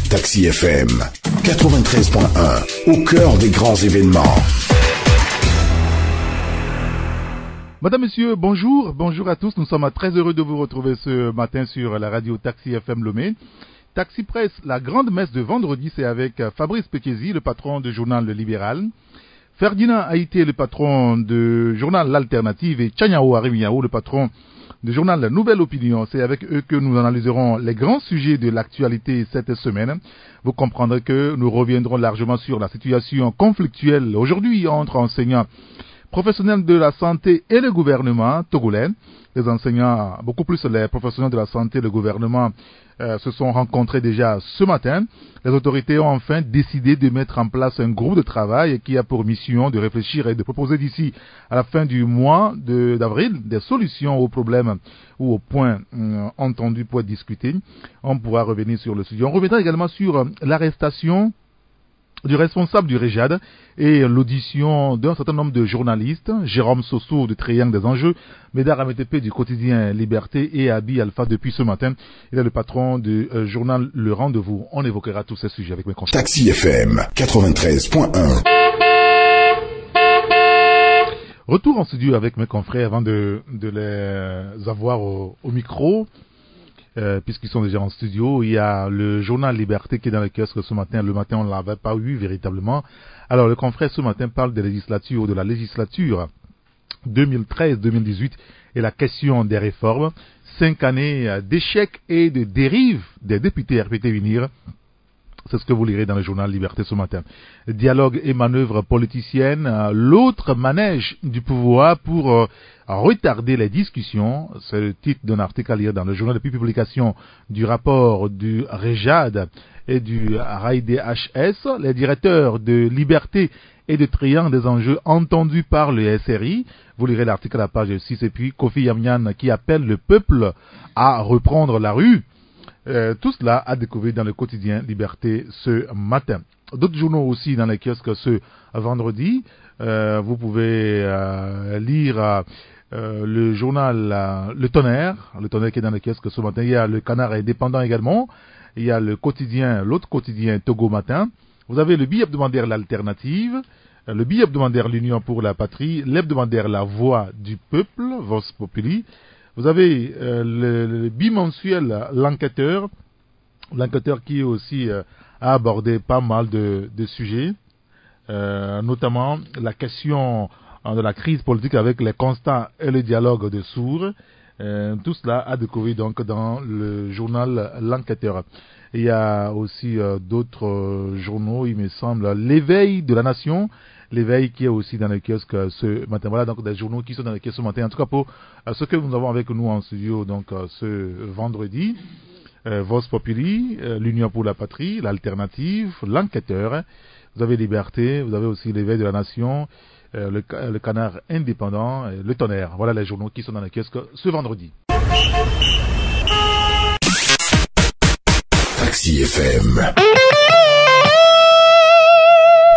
Taxi FM 93.1, au cœur des grands événements. Madame, Monsieur, bonjour. Bonjour à tous. Nous sommes très heureux de vous retrouver ce matin sur la radio Taxi FM Lomé. Taxi Presse, la grande messe de vendredi, c'est avec Fabrice Pekézi, le patron du journal Le Libéral. Ferdinand Haïté, le patron du journal L'Alternative, et Tchanyao Arimiao, le patron du journal La Nouvelle Opinion. C'est avec eux que nous analyserons les grands sujets de l'actualité cette semaine. Vous comprendrez que nous reviendrons largement sur la situation conflictuelle aujourd'hui entre enseignants professionnels de la santé et le gouvernement togolais. Les enseignants, beaucoup plus les professionnels de la santé et le gouvernement se sont rencontrés déjà ce matin. Les autorités ont enfin décidé de mettre en place un groupe de travail qui a pour mission de réfléchir et de proposer d'ici à la fin du mois d'avril des solutions aux problèmes ou aux points entendus pour être discutés. On pourra revenir sur le sujet. On reviendra également sur l'arrestation du responsable du REJAD et l'audition d'un certain nombre de journalistes, Jérôme Sosso de Triangle des Enjeux, Médard Ametepe du quotidien Liberté et Abi Alpha depuis ce matin. Il est le patron du journal Le Rendez-vous. On évoquera tous ces sujets avec mes confrères. Taxi FM 93.1. Retour en studio avec mes confrères avant de les avoir au micro. Puisqu'ils sont déjà en studio, il y a le journal Liberté qui est dans le kiosque ce matin. Le matin, on ne l'avait pas eu véritablement. Alors, le confrère ce matin parle de la législature 2013-2018 et la question des réformes. 5 années d'échecs et de dérives des députés RPT Unir. C'est ce que vous lirez dans le journal Liberté ce matin. Dialogue et manœuvre politicienne, l'autre manège du pouvoir pour retarder les discussions. C'est le titre d'un article à lire dans le journal depuis publication du rapport du REJAD et du RAIDHS. Les directeurs de Liberté et de Triangle des Enjeux entendus par le SRI. Vous lirez l'article à la page 6. Et puis Kofi Yamyan qui appelle le peuple à reprendre la rue. Tout cela à découvrir dans le quotidien Liberté ce matin. D'autres journaux aussi dans les kiosques ce vendredi. Vous pouvez lire le journal Le Tonnerre qui est dans les kiosques ce matin. Il y a le Canard indépendant également. Il y a le quotidien, l'autre quotidien Togo Matin. Vous avez le billet hebdomadaire L'Alternative, le billet hebdomadaire L'Union pour la Patrie, l'hebdomadaire La Voix du Peuple, Vox Populi. Vous avez le bimensuel L'Enquêteur qui aussi a abordé pas mal de sujets, notamment la question de la crise politique avec les constats et le dialogue de sourds. Tout cela a découvert donc dans le journal L'Enquêteur. Il y a aussi d'autres journaux, il me semble, L'Éveil de la Nation. L'éveil qui est aussi dans le kiosque ce matin. Voilà donc des journaux qui sont dans le kiosque ce matin. En tout cas pour ce que nous avons avec nous en studio donc ce vendredi. Vox Populi, l'Union pour la Patrie, l'Alternative, L'Enquêteur. Vous avez Liberté, vous avez aussi l'Éveil de la Nation, le Canard indépendant, le Tonnerre. Voilà les journaux qui sont dans le kiosque ce vendredi. Taxi FM.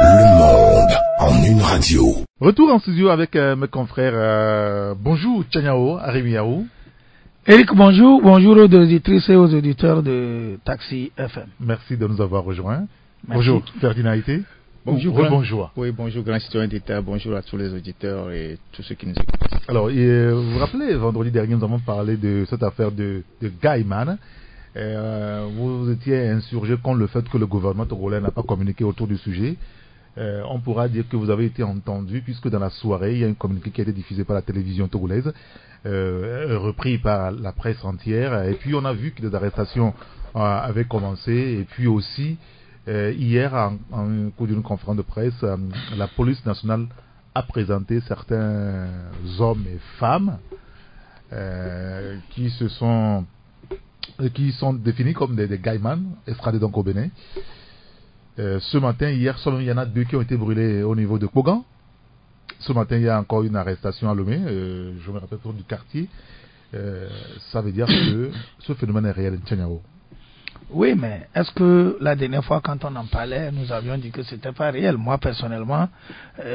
Le monde en une radio. Retour en studio avec mes confrères. Bonjour Tchanyao Arimiao. Eric, bonjour. Bonjour aux auditrices et aux auditeurs de Taxi FM. Merci de nous avoir rejoints. Merci. Bonjour Ferdinand Haïté. Bonjour. Bonjour. Oui, bonjour grand citoyen d'État. Bonjour à tous les auditeurs et tous ceux qui nous écoutent. Alors, vous vous rappelez, vendredi dernier, nous avons parlé de cette affaire de Gaiman. Vous étiez insurgé contre le fait que le gouvernement togolais n'a pas communiqué autour du sujet. On pourra dire que vous avez été entendu puisque dans la soirée, il y a un communiqué qui a été diffusé par la télévision togolaise, repris par la presse entière. Et puis on a vu que des arrestations avaient commencé. Et puis aussi, hier, en cours d'une conférence de presse, la police nationale a présenté certains hommes et femmes qui sont définis comme des gaïmans, extradés donc au Bénin. Ce matin, hier, il y en a 2 qui ont été brûlés au niveau de Kogan. Ce matin, il y a encore une arrestation à Lomé, je me rappelle du quartier. Ça veut dire que ce phénomène est réel, Tchanyao. Oui, mais est-ce que la dernière fois quand on en parlait, nous avions dit que c'était pas réel? Moi personnellement,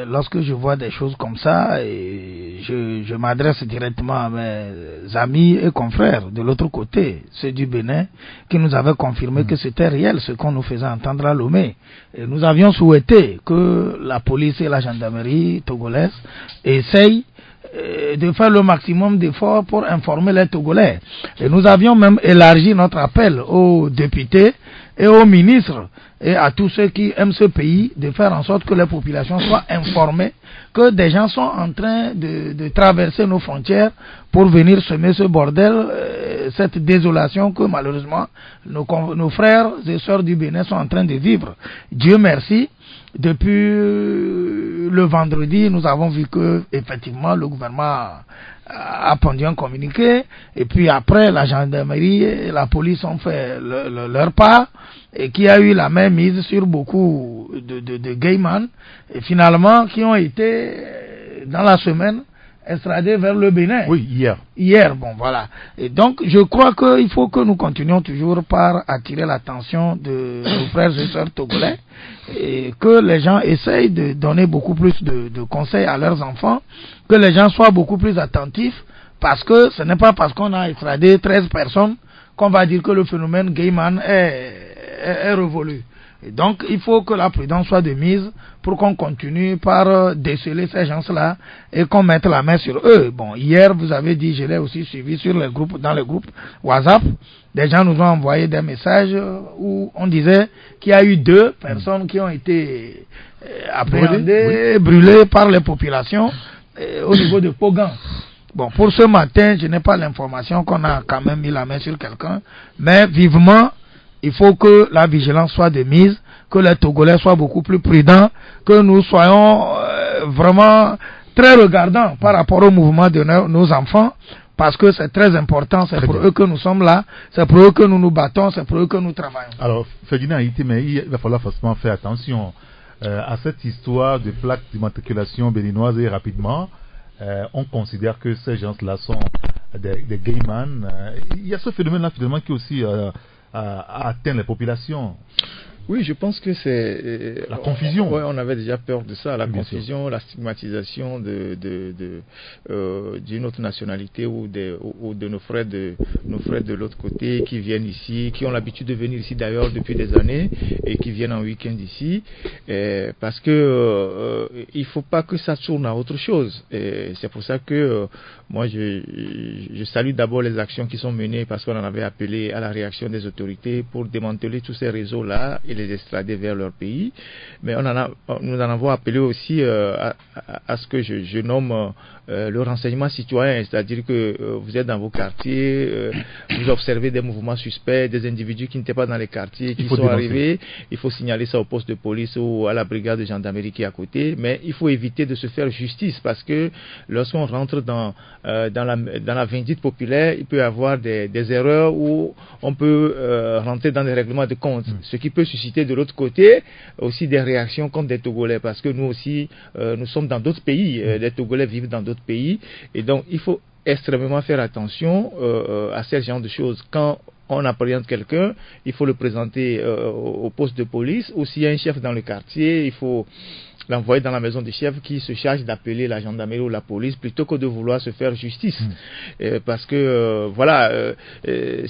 lorsque je vois des choses comme ça, et je m'adresse directement à mes amis et confrères de l'autre côté, ceux du Bénin, qui nous avaient confirmé que c'était réel ce qu'on nous faisait entendre à Lomé. Et nous avions souhaité que la police et la gendarmerie togolaise essayent de faire le maximum d'efforts pour informer les Togolais. Et nous avions même élargi notre appel aux députés et aux ministres et à tous ceux qui aiment ce pays de faire en sorte que les populations soient informées que des gens sont en train de traverser nos frontières pour venir semer ce bordel, cette désolation que malheureusement nos frères et sœurs du Bénin sont en train de vivre. Dieu merci. Depuis le vendredi, nous avons vu que effectivement le gouvernement a pondu un communiqué, et puis après la gendarmerie et la police ont fait leur part, et qui a eu la main mise sur beaucoup de gayman, et finalement qui ont été dans la semaine extradés vers le Bénin. Oui, hier. Hier, bon voilà. Et donc je crois qu'il faut que nous continuions toujours par attirer l'attention de nos frères et sœurs togolais, et que les gens essayent de donner beaucoup plus de conseils à leurs enfants, que les gens soient beaucoup plus attentifs, parce que ce n'est pas parce qu'on a extradé 13 personnes qu'on va dire que le phénomène gayman est révolu. Et donc il faut que la prudence soit de mise pour qu'on continue par déceler ces gens-là et qu'on mette la main sur eux. Bon, hier vous avez dit, je l'ai aussi suivi sur les groupes, dans les groupes WhatsApp, des gens nous ont envoyé des messages où on disait qu'il y a eu 2 personnes qui ont été appréhendées, brûlées par les populations au niveau de Pogan. Bon, pour ce matin, je n'ai pas l'information qu'on a quand même mis la main sur quelqu'un, mais vivement, il faut que la vigilance soit de mise, que les Togolais soient beaucoup plus prudents, que nous soyons vraiment très regardants par rapport au mouvement de nos enfants, parce que c'est très important, c'est pour eux que nous sommes là, c'est pour eux que nous nous battons, c'est pour eux que nous travaillons. Alors, Ferdinand Haïti, mais il va falloir forcément faire attention à cette histoire de plaques d'immatriculation béninoise, et rapidement, on considère que ces gens-là sont des gayman. Il y a ce phénomène-là finalement qui aussi a atteint les populations. Oui, je pense que c'est la confusion. Ouais, on avait déjà peur de ça, la bien confusion, sûr. La stigmatisation d'une autre nationalité ou de nos frères de l'autre côté qui viennent ici, qui ont l'habitude de venir ici d'ailleurs depuis des années et qui viennent en week-end ici, parce que il faut pas que ça tourne à autre chose. C'est pour ça que moi je salue d'abord les actions qui sont menées, parce qu'on en avait appelé à la réaction des autorités pour démanteler tous ces réseaux-là et les extrader vers leur pays. Mais nous en avons appelé aussi à ce que je nomme le renseignement citoyen, c'est-à-dire que vous êtes dans vos quartiers, vous observez des mouvements suspects, des individus qui n'étaient pas dans les quartiers, qui sont arrivés, il faut signaler ça au poste de police ou à la brigade de gendarmerie qui est à côté, mais il faut éviter de se faire justice, parce que lorsqu'on rentre dans la vindicte populaire, il peut y avoir des erreurs où on peut rentrer dans des règlements de compte, ce qui peut susciter de l'autre côté aussi des réactions contre des Togolais, parce que nous aussi, nous sommes dans d'autres pays, les Togolais vivent dans d'autres pays, et donc il faut extrêmement faire attention à ce genre de choses. Quand on appréhende quelqu'un, il faut le présenter au poste de police, ou s'il y a un chef dans le quartier, il faut l'envoyer dans la maison du chef qui se charge d'appeler la gendarmerie ou la police, plutôt que de vouloir se faire justice. Parce que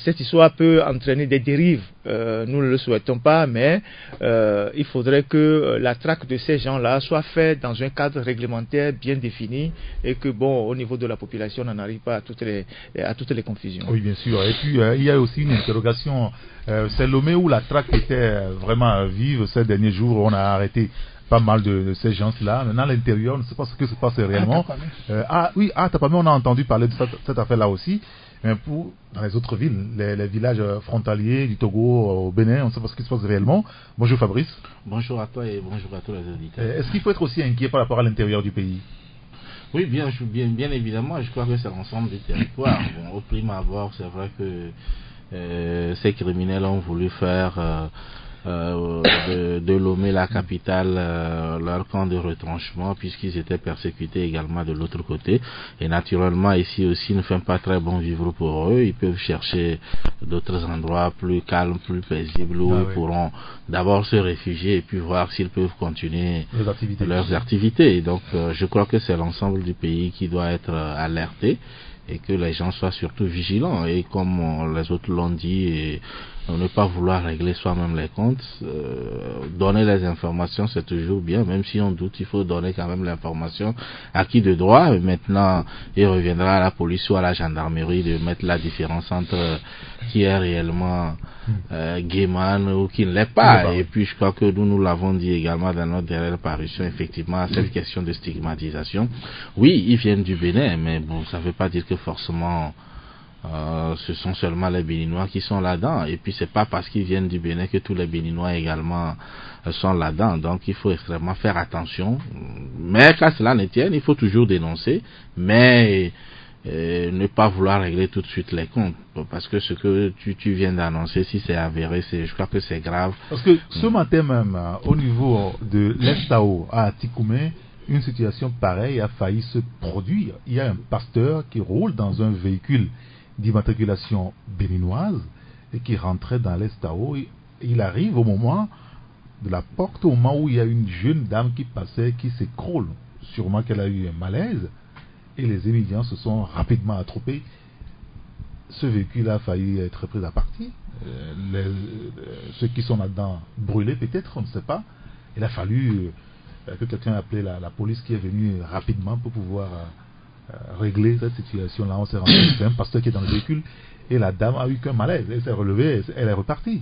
cette histoire peut entraîner des dérives. Nous ne le souhaitons pas, mais il faudrait que la traque de ces gens-là soit faite dans un cadre réglementaire bien défini, et que au niveau de la population, on n'en arrive pas à toutes les confusions. Oui, bien sûr. Et puis il y a aussi une interrogation. C'est Lomé où la traque était vraiment vive ces derniers jours. On a arrêté pas mal de ces gens-là. Maintenant, à l'intérieur, on ne sait pas ce que se passe réellement. Tapamé, on a entendu parler de cette affaire-là aussi. Mais dans les autres villes, les villages frontaliers du Togo au Bénin, on ne sait pas ce qui se passe réellement. Bonjour Fabrice. Bonjour à toi et bonjour à tous les auditeurs. Est-ce qu'il faut être aussi inquiet par rapport à l'intérieur du pays? Oui, bien évidemment. Je crois que c'est l'ensemble du territoire. Au prime abord, c'est vrai que ces criminels ont voulu faire de Lomé, la capitale, leur camp de retranchement, puisqu'ils étaient persécutés également de l'autre côté. Et naturellement, ici aussi, ne fait pas très bon vivre pour eux. Ils peuvent chercher d'autres endroits plus calmes, plus paisibles, où ils pourront d'abord se réfugier et puis voir s'ils peuvent continuer leurs activités. Et donc, je crois que c'est l'ensemble du pays qui doit être alerté, et que les gens soient surtout vigilants, et comme les autres l'ont dit, et ne pas vouloir régler soi-même les comptes. Donner les informations, c'est toujours bien, même si on doute, il faut donner quand même l'information à qui de droit. Maintenant, il reviendra à la police ou à la gendarmerie de mettre la différence entre qui est réellement gayman ou qui ne l'est pas. Et puis je crois que nous l'avons dit également dans notre dernière parution, effectivement, cette question de stigmatisation. Oui, ils viennent du Bénin, mais bon, ça ne veut pas dire que forcément ce sont seulement les Béninois qui sont là-dedans. Et puis c'est pas parce qu'ils viennent du Bénin que tous les Béninois également sont là-dedans. Donc il faut extrêmement faire attention. Mais qu'à cela ne tienne, il faut toujours dénoncer, mais ne pas vouloir régler tout de suite les comptes, parce que ce que tu viens d'annoncer, si c'est avéré, je crois que c'est grave. Parce que ce matin même, au niveau de l'Estao à Tikoumé, une situation pareille a failli se produire. Il y a un pasteur qui roule dans un véhicule d'immatriculation béninoise et qui rentrait dans l'Estao. Il arrive au moment de la porte, au moment où il y a une jeune dame qui passait, qui s'écroule. Sûrement qu'elle a eu un malaise. Et les émigrants se sont rapidement attroupés. Ce véhicule a failli être pris à partie. Ceux qui sont là-dedans brûlés peut-être, on ne sait pas. Il a fallu que quelqu'un appelé la police, qui est venue rapidement pour pouvoir régler cette situation-là. On s'est rendu compte, c'est un pasteur qui est dans le véhicule et la dame a eu qu'un malaise. Elle s'est relevée, elle est repartie.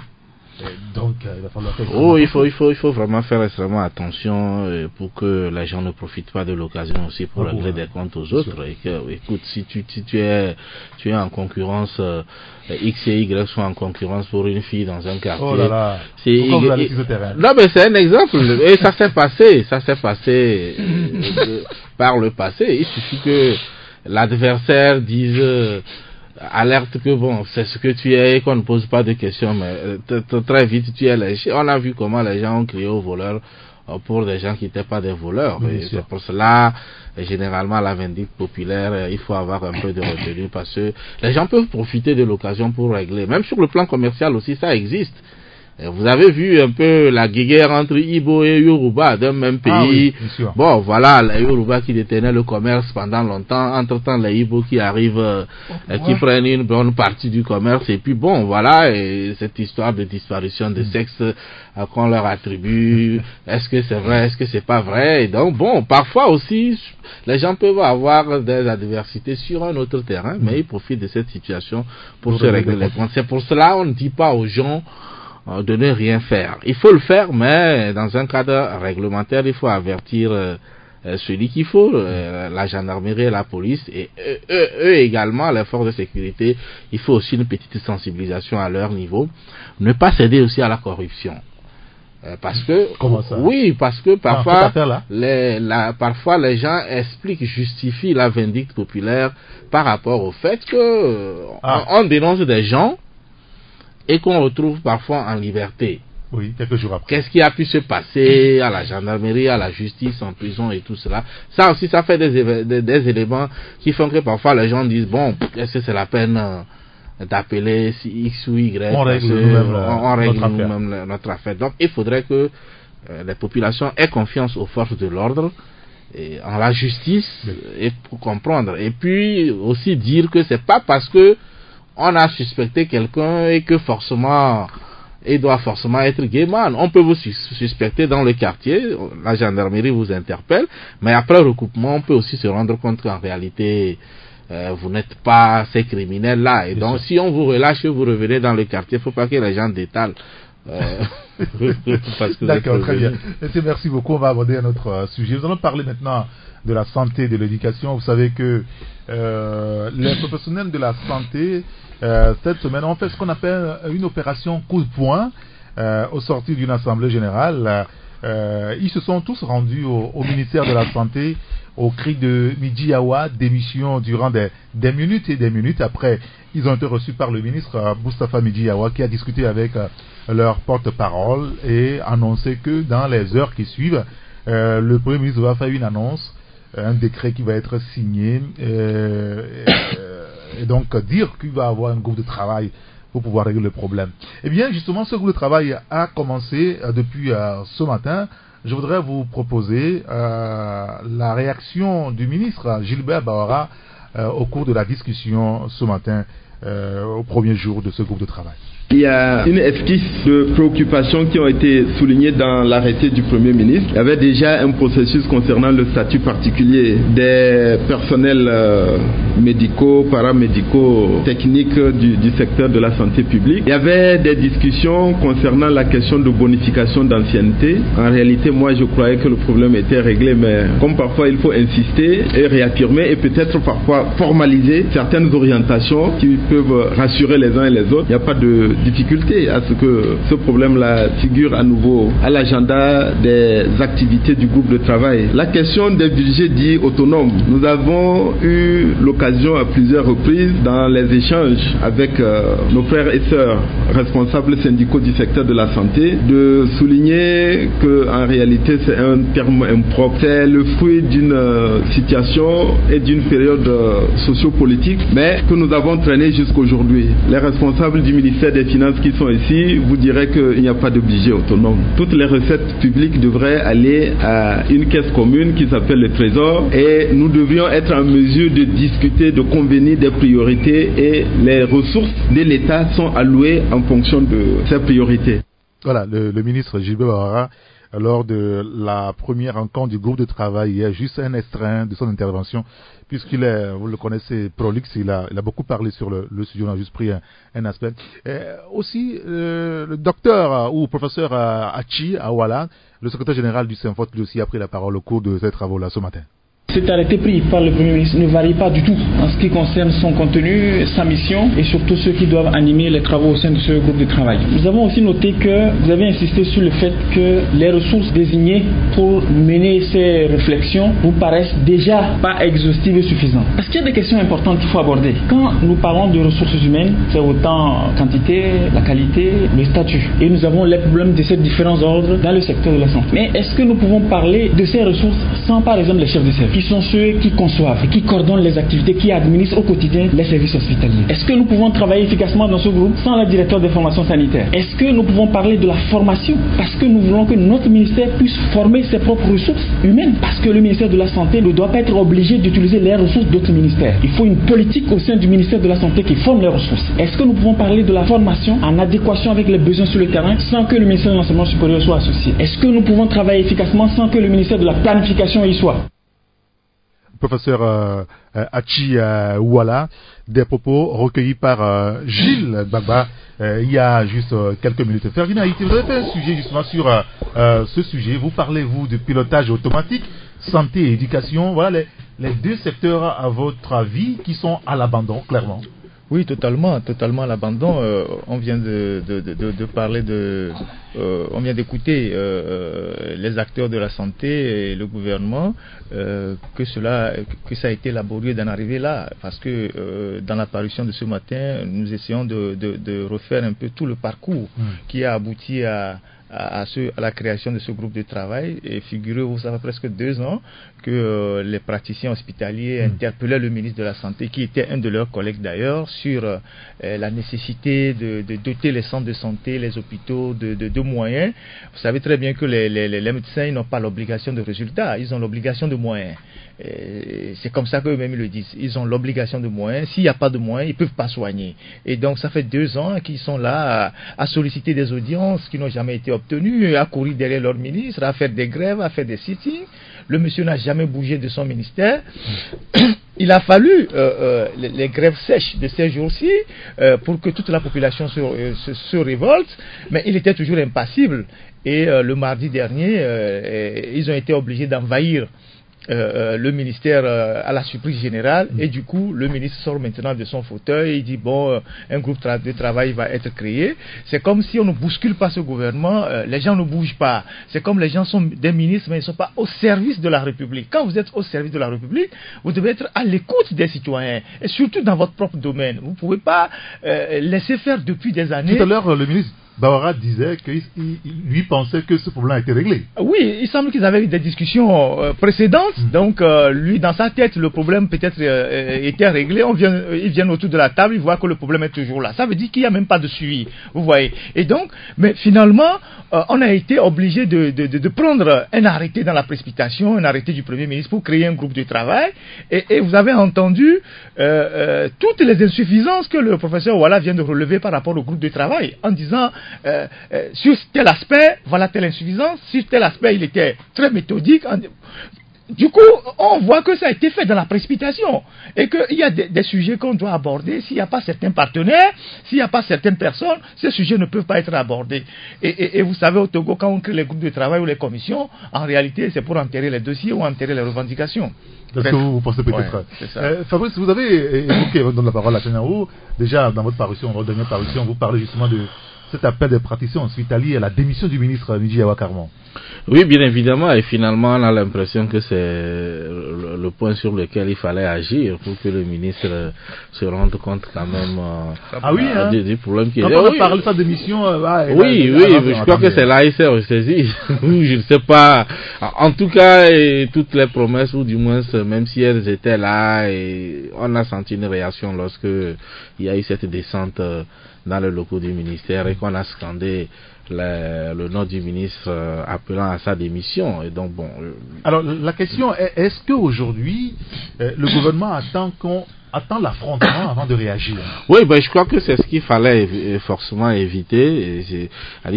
Donc, il va falloir faire il faut vraiment faire extrêmement attention pour que les gens ne profitent pas de l'occasion aussi pour régler des comptes aux autres. Et que, écoute, si tu es en concurrence, X et Y sont en concurrence pour une fille dans un quartier. Oh là là. Non, mais c'est un exemple. Et ça s'est passé par le passé. Il suffit que l'adversaire dise alerte que bon, c'est ce que tu es et qu'on ne pose pas de questions, mais très vite tu es léché. On a vu comment les gens ont crié aux voleurs pour des gens qui n'étaient pas des voleurs. C'est pour cela, généralement, la vindicte populaire, il faut avoir un peu de retenue, parce que les gens peuvent profiter de l'occasion pour régler. Même sur le plan commercial aussi, ça existe. Vous avez vu un peu la guerre entre Ibo et Yoruba d'un même pays. Bon, voilà, les Yoruba qui détenaient le commerce pendant longtemps. Entre-temps, les Ibo qui arrivent, qui prennent une bonne partie du commerce. Et puis bon, voilà, et cette histoire de disparition de sexe qu'on leur attribue. Est-ce que c'est vrai, est-ce que c'est pas vrai? Et donc bon, parfois aussi, les gens peuvent avoir des adversités sur un autre terrain, mais ils profitent de cette situation pour se régler les comptes. C'est pour cela qu'on ne dit pas aux gens de ne rien faire. Il faut le faire, mais dans un cadre réglementaire, il faut avertir celui qu'il faut, la gendarmerie et la police, et eux également, les forces de sécurité. Il faut aussi une petite sensibilisation à leur niveau. Ne pas céder aussi à la corruption. Parce que, comment ça? Oui, parce que parfois, parfois les gens justifient la vindicte populaire par rapport au fait que on dénonce des gens et qu'on retrouve parfois en liberté. Oui, quelques jours après. Qu'est-ce qui a pu se passer à la gendarmerie, à la justice, en prison et tout cela? Ça aussi, ça fait des éléments qui font que parfois les gens disent, bon, est-ce que c'est la peine d'appeler X ou Y? On règle nous-mêmes notre affaire. Donc, il faudrait que les populations aient confiance aux forces de l'ordre, et en la justice, et pour comprendre. Et puis, aussi dire que c'est pas parce que on a suspecté quelqu'un et que forcément il doit forcément être gayman. On peut vous suspecter dans le quartier, la gendarmerie vous interpelle, mais après recoupement, on peut aussi se rendre compte qu'en réalité, vous n'êtes pas ces criminels-là. Et donc, si on vous relâche et vous revenez dans le quartier, il ne faut pas que les gens détalent. D'accord, très bien. Merci beaucoup. On va aborder un autre sujet. Nous allons parler maintenant de la santé et de l'éducation. Vous savez que les professionnels de la santé, cette semaine, ont fait ce qu'on appelle une opération coup de poing au sortir d'une assemblée générale. Ils se sont tous rendus au ministère de la Santé au cri de Midi Yawa, démission durant des minutes et des minutes. Après, ils ont été reçus par le ministre Moustapha Midi Yawa qui a discuté avec leur porte-parole et annoncé que dans les heures qui suivent, le Premier ministre va faire une annonce, un décret qui va être signé et donc dire qu'il va avoir un groupe de travail pour pouvoir régler le problème. Eh bien, justement, ce groupe de travail a commencé depuis ce matin. Je voudrais vous proposer la réaction du ministre Gilbert Bahora au cours de la discussion ce matin, au premier jour de ce groupe de travail. Il y a une esquisse de préoccupations qui ont été soulignées dans l'arrêté du Premier ministre. Il y avait déjà un processus concernant le statut particulier des personnels médicaux, paramédicaux, techniques du secteur de la santé publique. Il y avait des discussions concernant la question de bonification d'ancienneté. En réalité, moi, je croyais que le problème était réglé, mais comme parfois il faut insister et réaffirmer et peut-être parfois formaliser certaines orientations qui peuvent rassurer les uns et les autres, il n'y a pas de difficulté à ce que ce problème-là figure à nouveau à l'agenda des activités du groupe de travail. La question des budgets dits autonomes, nous avons eu l'occasion à plusieurs reprises dans les échanges avec nos frères et sœurs responsables syndicaux du secteur de la santé de souligner que en réalité c'est un terme impropre, c'est le fruit d'une situation et d'une période sociopolitique, mais que nous avons traîné jusqu'aujourd'hui. Les responsables du ministère des Finances qui sont ici vous diraient qu'il n'y a pas de budget autonome. Toutes les recettes publiques devraient aller à une caisse commune qui s'appelle le Trésor et nous devrions être en mesure de discuter, de convenir des priorités et les ressources de l'État sont allouées en fonction de ces priorités. Voilà, le ministre Gilbert Bahora, lors de la première rencontre du groupe de travail, il y a juste un extrait de son intervention, puisqu'il est, vous le connaissez, prolixe, il a beaucoup parlé sur le sujet, on a juste pris un aspect. Aussi, le docteur ou professeur Achi Awala, le secrétaire général du SYNFOT, lui aussi a pris la parole au cours de ces travaux-là ce matin. Cet arrêté pris par le Premier ministre ne varie pas du tout en ce qui concerne son contenu, sa mission et surtout ceux qui doivent animer les travaux au sein de ce groupe de travail. Nous avons aussi noté que vous avez insisté sur le fait que les ressources désignées pour mener ces réflexions vous paraissent déjà pas exhaustives et suffisantes. Parce qu'il y a des questions importantes qu'il faut aborder. Quand nous parlons de ressources humaines, c'est autant quantité, la qualité, le statut. Et nous avons les problèmes de ces différents ordres dans le secteur de la santé. Mais est-ce que nous pouvons parler de ces ressources sans par exemple les chefs de service, qui sont ceux qui conçoivent et qui coordonnent les activités, qui administrent au quotidien les services hospitaliers? Est-ce que nous pouvons travailler efficacement dans ce groupe sans le directeur des formations sanitaires? Est-ce que nous pouvons parler de la formation? Parce que nous voulons que notre ministère puisse former ses propres ressources humaines. Parce que le ministère de la Santé ne doit pas être obligé d'utiliser les ressources d'autres ministères. Il faut une politique au sein du ministère de la Santé qui forme les ressources. Est-ce que nous pouvons parler de la formation en adéquation avec les besoins sur le terrain sans que le ministère de l'Enseignement supérieur soit associé? Est-ce que nous pouvons travailler efficacement sans que le ministère de la Planification y soit? Professeur Achi Ouala, des propos recueillis par Gilles Baba il y a juste quelques minutes. Ferdinand Haïti, vous avez fait un sujet justement sur ce sujet. Vous parlez-vous de pilotage automatique, santé et éducation. Voilà les deux secteurs, à votre avis, qui sont à l'abandon, clairement. Oui, totalement à l'abandon. On vient de parler on vient d'écouter les acteurs de la santé et le gouvernement que ça a été laborieux d'en arriver là, parce que dans la parution de ce matin, nous essayons de refaire un peu tout le parcours qui a abouti à la création de ce groupe de travail. Et figurez-vous, ça fait presque 2 ans que les praticiens hospitaliers interpellaient le ministre de la Santé, qui était un de leurs collègues d'ailleurs, sur la nécessité de doter les centres de santé, les hôpitaux de moyens. Vous savez très bien que les médecins n'ont pas l'obligation de résultats, ils ont l'obligation de moyens. C'est comme ça qu'eux-mêmes le disent. Ils ont l'obligation de moyens. S'il n'y a pas de moyens, ils ne peuvent pas soigner. Et donc ça fait 2 ans qu'ils sont là à solliciter des audiences qui n'ont jamais été obtenues, à courir derrière leur ministre, à faire des grèves, à faire des sit-ins. Le monsieur n'a jamais bougé de son ministère. Il a fallu les grèves sèches de ces jours-ci pour que toute la population se révolte, mais il était toujours impassible. Et le mardi dernier, ils ont été obligés d'envahir le ministère à la surprise générale, et du coup le ministre sort maintenant de son fauteuil et dit bon, un groupe de travail va être créé. C'est comme si on ne bouscule pas ce gouvernement, les gens ne bougent pas. C'est comme les gens sont des ministres mais ils ne sont pas au service de la République. Quand vous êtes au service de la République, vous devez être à l'écoute des citoyens, et surtout dans votre propre domaine. Vous ne pouvez pas laisser faire depuis des années. Tout à l'heure, le ministre Bawara disait qu'il lui pensait que ce problème a été réglé. Oui, il semble qu'ils avaient eu des discussions précédentes. Donc, lui, dans sa tête, le problème peut-être était réglé. Ils viennent autour de la table, ils voient que le problème est toujours là. Ça veut dire qu'il n'y a même pas de suivi. Vous voyez. Et donc, mais finalement, on a été obligé de prendre un arrêté dans la précipitation, un arrêté du Premier ministre pour créer un groupe de travail. Et vous avez entendu toutes les insuffisances que le professeur Ouala vient de relever par rapport au groupe de travail, en disant sur tel aspect, voilà telle insuffisance, sur tel aspect, il était très méthodique. Du coup, on voit que ça a été fait dans la précipitation et qu'il y a des sujets qu'on doit aborder. S'il n'y a pas certains partenaires, s'il n'y a pas certaines personnes, ces sujets ne peuvent pas être abordés. Et vous savez, au Togo, quand on crée les groupes de travail ou les commissions, en réalité, c'est pour enterrer les dossiers ou enterrer les revendications. Est-ce que vous pensez peut-être Fabrice, vous avez évoqué, on donne la parole à Chenao, déjà dans votre parution, votre dernière parution, vous parlez justement de cet appel des praticiens hospitaliers à la démission du ministre Midji Awa-Karman. Oui, bien évidemment, et finalement on a l'impression que c'est le point sur lequel il fallait agir pour que le ministre se rende compte quand même des problèmes qu'il y a. Quand on parle de sa démission, je crois que c'est l'AICR, je ne sais pas. En tout cas, toutes les promesses, ou du moins, même si elles étaient là, et on a senti une réaction lorsque il y a eu cette descente dans les locaux du ministère et qu'on a scandé le nom du ministre appelant à sa démission. Et donc, bon. Alors, la question est, est-ce qu'aujourd'hui, le gouvernement attend l'affrontement avant de réagir? Oui, je crois que c'est ce qu'il fallait forcément éviter.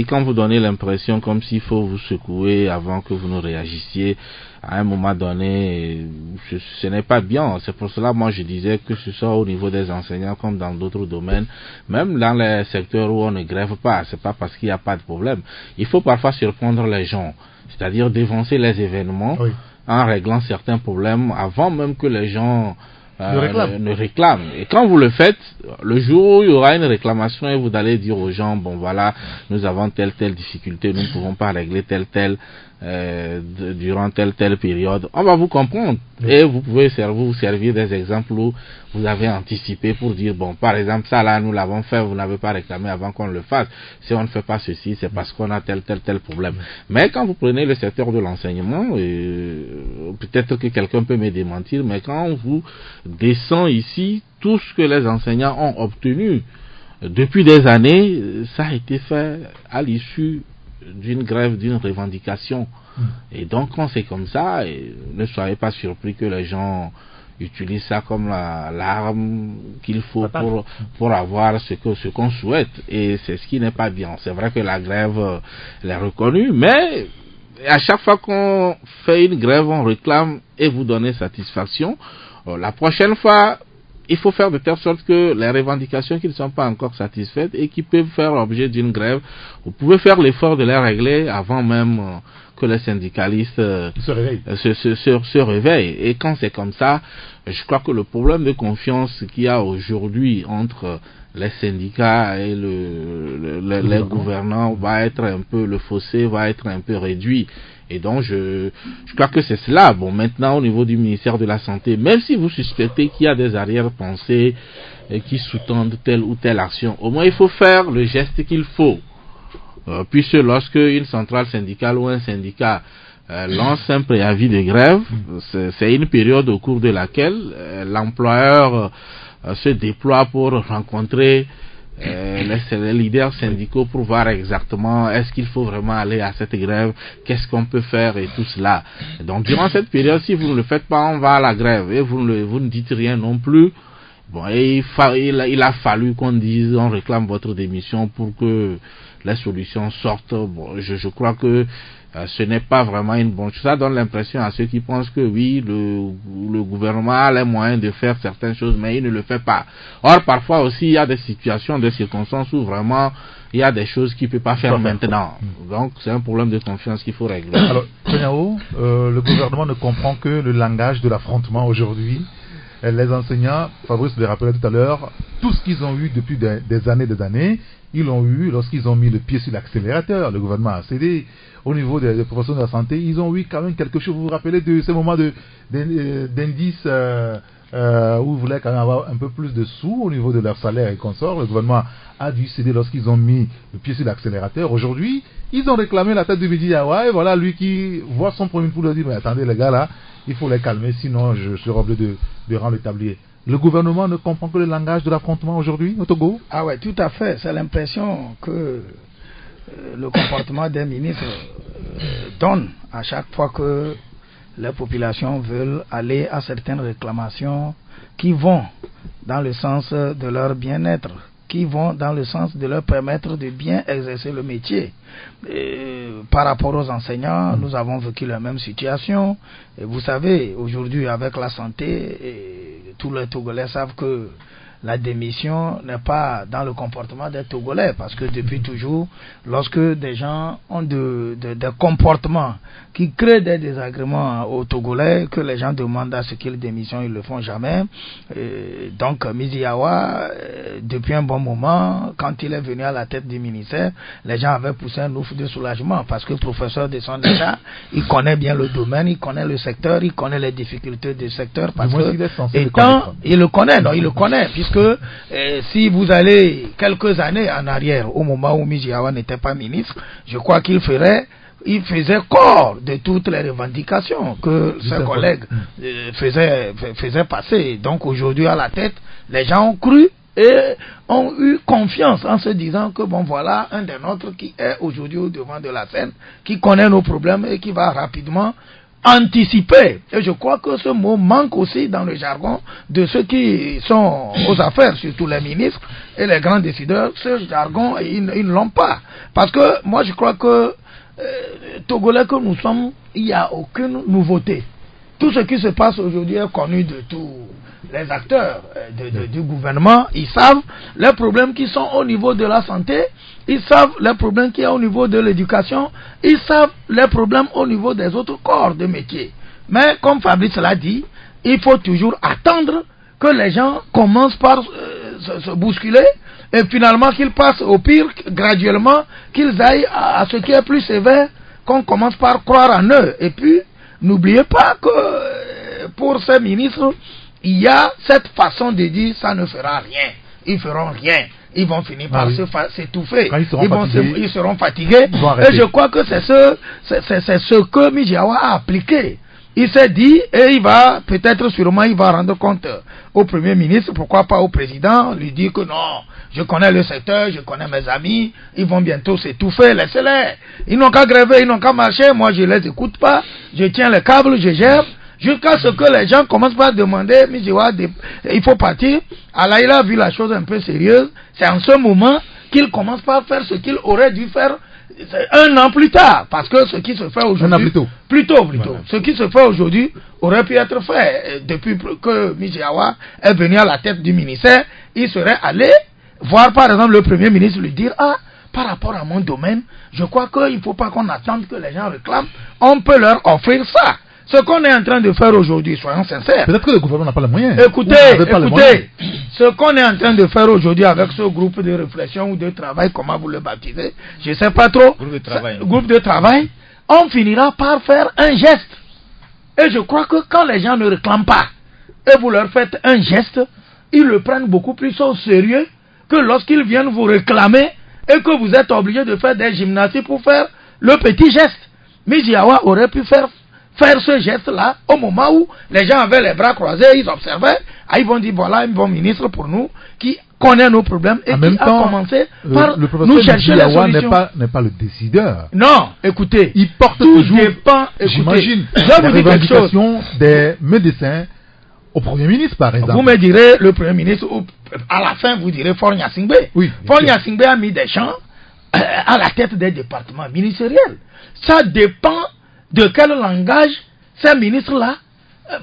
Quand vous donnez l'impression comme s'il faut vous secouer avant que vous ne réagissiez, à un moment donné, ce n'est pas bien. C'est pour cela, moi, je disais que ce soit au niveau des enseignants comme dans d'autres domaines, même dans les secteurs où on ne grève pas, c'est pas parce qu'il n'y a pas de problème. Il faut parfois surprendre les gens, c'est-à-dire dévancer les événements en réglant certains problèmes avant même que les gens ne réclament. Et quand vous le faites, le jour où il y aura une réclamation et vous allez dire aux gens, bon voilà, nous avons telle difficulté, nous ne pouvons pas régler telle durant telle période, on va vous comprendre. Et vous pouvez vous servir des exemples où vous avez anticipé pour dire, bon, par exemple, ça là, nous l'avons fait, vous n'avez pas réclamé avant qu'on le fasse. Si on ne fait pas ceci, c'est parce qu'on a tel problème. Mais quand vous prenez le secteur de l'enseignement, peut-être que quelqu'un peut me démentir, mais quand on vous descend ici, tout ce que les enseignants ont obtenu depuis des années, ça a été fait à l'issue d'une grève, d'une revendication. Et donc quand c'est comme ça, ne soyez pas surpris que les gens utilisent ça comme l'arme qu'il faut pour avoir ce qu'on souhaite, et c'est ce qui n'est pas bien. C'est vrai que la grève l'est reconnue, mais à chaque fois qu'on fait une grève, on réclame et vous donnez satisfaction. La prochaine fois, il faut faire de telle sorte que les revendications qui ne sont pas encore satisfaites et qui peuvent faire l'objet d'une grève, vous pouvez faire l'effort de les régler avant même que les syndicalistes se réveillent. Et quand c'est comme ça, je crois que le problème de confiance qu'il y a aujourd'hui entre les syndicats et les gouvernants va être un peu, le fossé va être un peu réduit. Et donc, je crois que c'est cela. Bon, maintenant, au niveau du ministère de la Santé, même si vous suspectez qu'il y a des arrière-pensées qui sous-tendent telle ou telle action, au moins, il faut faire le geste qu'il faut. Puisque lorsque une centrale syndicale ou un syndicat lance un préavis de grève, c'est une période au cours de laquelle l'employeur se déploie pour rencontrer les leaders syndicaux pour voir exactement est-ce qu'il faut vraiment aller à cette grève, qu'est-ce qu'on peut faire et tout cela. Donc durant cette période, si vous ne le faites pas, on va à la grève et vous ne dites rien non plus. Bon, et il a fallu qu'on dise on réclame votre démission pour que les solutions sortent. Bon, je crois que ce n'est pas vraiment une bonne chose. Ça donne l'impression à ceux qui pensent que oui, le gouvernement a les moyens de faire certaines choses, mais il ne le fait pas. Or, parfois aussi, il y a des situations, des circonstances où vraiment il y a des choses qu'il ne peut pas faire maintenant. Donc, c'est un problème de confiance qu'il faut régler. Alors, Tonyao, le gouvernement ne comprend que le langage de l'affrontement aujourd'hui. Les enseignants, Fabrice le rappelait tout à l'heure, tout ce qu'ils ont eu depuis des années, ils l'ont eu lorsqu'ils ont mis le pied sur l'accélérateur. Le gouvernement a cédé. Au niveau des professionnels de la santé, ils ont eu quand même quelque chose. Vous vous rappelez de ces moments d'indice où ils voulaient quand même avoir un peu plus de sous au niveau de leur salaire et consorts. Le gouvernement a dû céder lorsqu'ils ont mis le pied sur l'accélérateur. Aujourd'hui, ils ont réclamé la tête de Midi Yawa, et voilà lui qui voit son premier pour leur dire mais attendez les gars là, il faut les calmer sinon je serai obligé de rendre le tablier. Le gouvernement ne comprend que le langage de l'affrontement aujourd'hui au Togo? Ah ouais, tout à fait. C'est l'impression que le comportement des ministres donne à chaque fois que les populations veulent aller à certaines réclamations qui vont dans le sens de leur bien-être, qui vont dans le sens de leur permettre de bien exercer le métier. Par rapport aux enseignants, nous avons vécu la même situation. Et vous savez, aujourd'hui, avec la santé, tous les Togolais savent que la démission n'est pas dans le comportement des Togolais, parce que depuis toujours, lorsque des gens ont des comportements qui créent des désagréments aux Togolais, que les gens demandent à ce qu'ils démissionnent, ils ne le font jamais. Donc Midi Yawa, depuis un bon moment, quand il est venu à la tête du ministère, les gens avaient poussé un ouf de soulagement, parce que le professeur de son état, il connaît bien le domaine, il connaît le secteur, il connaît les difficultés du secteur, parce que il le connaît, puisque si vous allez quelques années en arrière, au moment où Midi Yawa n'était pas ministre, je crois qu'il faisait corps de toutes les revendications que ses collègues faisaient passer. Donc aujourd'hui à la tête, les gens ont cru et ont eu confiance en se disant que bon voilà un des nôtres qui est aujourd'hui au devant de la scène, qui connaît nos problèmes et qui va rapidement anticiper. Et je crois que ce mot manque aussi dans le jargon de ceux qui sont aux affaires, surtout les ministres et les grands décideurs. Ce jargon, ils ne l'ont pas. Parce que moi je crois que Togolais que nous sommes, il n'y a aucune nouveauté. Tout ce qui se passe aujourd'hui est connu de tous les acteurs du gouvernement. Ils savent les problèmes qui sont au niveau de la santé, ils savent les problèmes qu'il y a au niveau de l'éducation, ils savent les problèmes au niveau des autres corps de métier. Mais comme Fabrice l'a dit, il faut toujours attendre que les gens commencent par se bousculer et finalement qu'ils passent au pire graduellement, qu'ils aillent à ce qui est plus sévère, qu'on commence par croire en eux. Et puis, n'oubliez pas que pour ces ministres, il y a cette façon de dire ça ne fera rien, ils feront rien, ils vont finir par s'étouffer, ils seront fatigués. Et je crois que c'est ce que Midi Yawa a appliqué. Il s'est dit, et il va, peut-être sûrement, il va rendre compte au Premier ministre, pourquoi pas au Président, lui dire que non, je connais le secteur, je connais mes amis, ils vont bientôt s'étouffer, laissez-les. Ils n'ont qu'à gréver, ils n'ont qu'à marcher, moi je les écoute pas, je tiens les câbles, je gère, jusqu'à ce que les gens commencent par demander, Midi Yawa, il faut partir. Alors il a vu la chose un peu sérieuse, c'est en ce moment qu'il commence par faire ce qu'il aurait dû faire un an plus tard, parce que ce qui se fait aujourd'hui, plutôt. Voilà. Ce qui se fait aujourd'hui aurait pu être fait depuis que Midi Yawa est venu à la tête du ministère. Il serait allé voir par exemple le Premier ministre, lui dire par rapport à mon domaine, je crois qu'il ne faut pas qu'on attende que les gens réclament, on peut leur offrir ça. Ce qu'on est en train de faire aujourd'hui, soyons sincères. Peut-être que le gouvernement n'a pas les moyens. Écoutez, ce qu'on est en train de faire aujourd'hui avec ce groupe de réflexion ou de travail, comment vous le baptisez, je ne sais pas trop. Groupe de travail, on finira par faire un geste. Et je crois que quand les gens ne réclament pas, et vous leur faites un geste, ils le prennent beaucoup plus au sérieux que lorsqu'ils viennent vous réclamer et que vous êtes obligé de faire des gymnastiques pour faire le petit geste. Midi Yawa aurait pu faire ce geste-là au moment où les gens avaient les bras croisés, ils observaient, ils vont dire voilà un bon ministre pour nous qui connaît nos problèmes et qui a commencé par nous chercher les solutions. N'est pas le décideur. Non, écoutez, il porte tout toujours, dépend. j'imagine, je vous dis quelque chose. Des médecins au Premier ministre, par exemple. Vous me direz, le Premier ministre, à la fin, vous direz Faure Gnassingbé. Oui. Faure Gnassingbé a mis des gens à la tête des départements ministériels. Ça dépend de quel langage ces ministres-là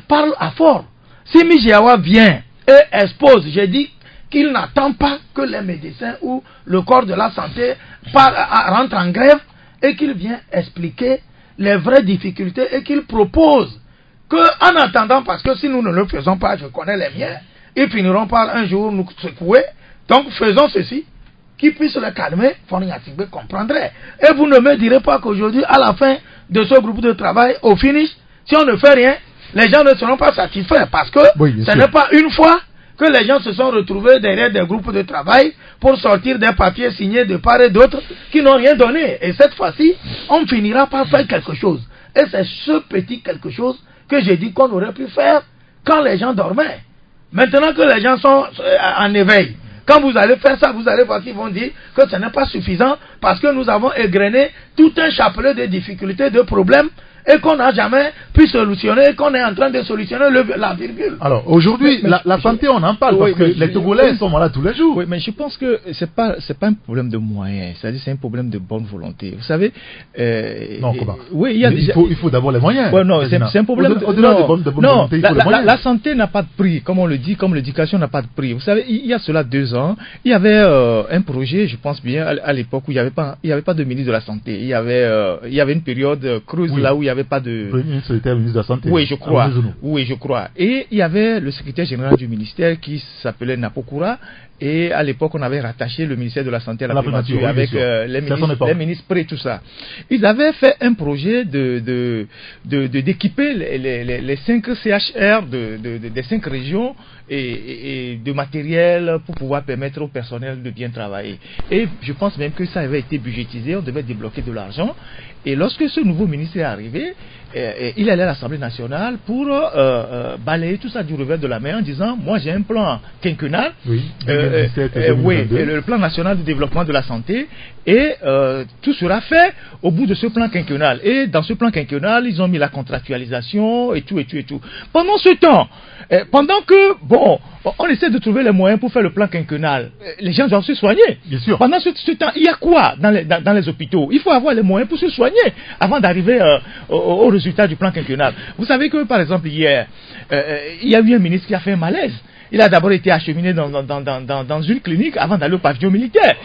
parlent à Faure. Si Mijiawa vient et expose, j'ai dit qu'il n'attend pas que les médecins ou le corps de la santé rentrent en grève et qu'il vient expliquer les vraies difficultés et qu'il propose qu'en attendant, parce que si nous ne le faisons pas, je connais les miens, ils finiront par un jour nous secouer. Donc faisons ceci, qu'ils puissent le calmer, Faure Gnassingbé comprendrait. Et vous ne me direz pas qu'aujourd'hui, à la fin de ce groupe de travail, au finish, si on ne fait rien, les gens ne seront pas satisfaits, parce que ce n'est pas une fois que les gens se sont retrouvés derrière des groupes de travail pour sortir des papiers signés de part et d'autre qui n'ont rien donné. Et cette fois-ci, on finira par faire quelque chose. Et c'est ce petit quelque chose que j'ai dit qu'on aurait pu faire quand les gens dormaient. Maintenant que les gens sont en éveil, quand vous allez faire ça, vous allez voir qu'ils vont dire que ce n'est pas suffisant parce que nous avons égrené tout un chapelet de difficultés, de problèmes et qu'on n'a jamais pu solutionner et qu'on est en train de solutionner la virgule. Alors aujourd'hui, la santé, on en parle parce que les Togolais sont malades tous les jours. Oui, mais je pense que c'est pas un problème de moyens, c'est-à-dire c'est un problème de bonne volonté. Vous savez, non, comment? Oui, il faut d'abord les moyens. Ouais, non, c'est un problème au-delà de bonne volonté, il faut les moyens. La santé n'a pas de prix, comme on le dit, comme l'éducation n'a pas de prix. Vous savez, il y a cela 2 ans, il y avait un projet, je pense bien, à l'époque où il y avait pas de ministre de la santé. Il y avait une période creuse là où il y avait pas de... Le ministre était ministre de la Santé. Oui, je crois. Oui, je crois. Et il y avait le secrétaire général du ministère qui s'appelait Napokura. Et à l'époque, on avait rattaché le ministère de la Santé à la primature avec les ministres près, tout ça. Ils avaient fait un projet d'équiper les 5 CHR des 5 régions et de matériel pour pouvoir permettre au personnel de bien travailler. Et je pense même que ça avait été budgétisé, on devait débloquer de l'argent. Et lorsque ce nouveau ministre est arrivé, il allait à l'Assemblée nationale pour balayer tout ça du revers de la main en disant, moi j'ai un plan quinquennal, le plan national de développement de la santé, et tout sera fait au bout de ce plan quinquennal. Et dans ce plan quinquennal, ils ont mis la contractualisation et tout. Pendant ce temps, pendant que, on essaie de trouver les moyens pour faire le plan quinquennal, les gens doivent se soigner. Bien sûr. Pendant ce temps, il y a quoi dans les hôpitaux? Il faut avoir les moyens pour se soigner avant d'arriver au résultat du plan quinquennal. Vous savez que, par exemple, hier, il y a eu un ministre qui a fait un malaise. Il a d'abord été acheminé dans une clinique avant d'aller au pavillon militaire.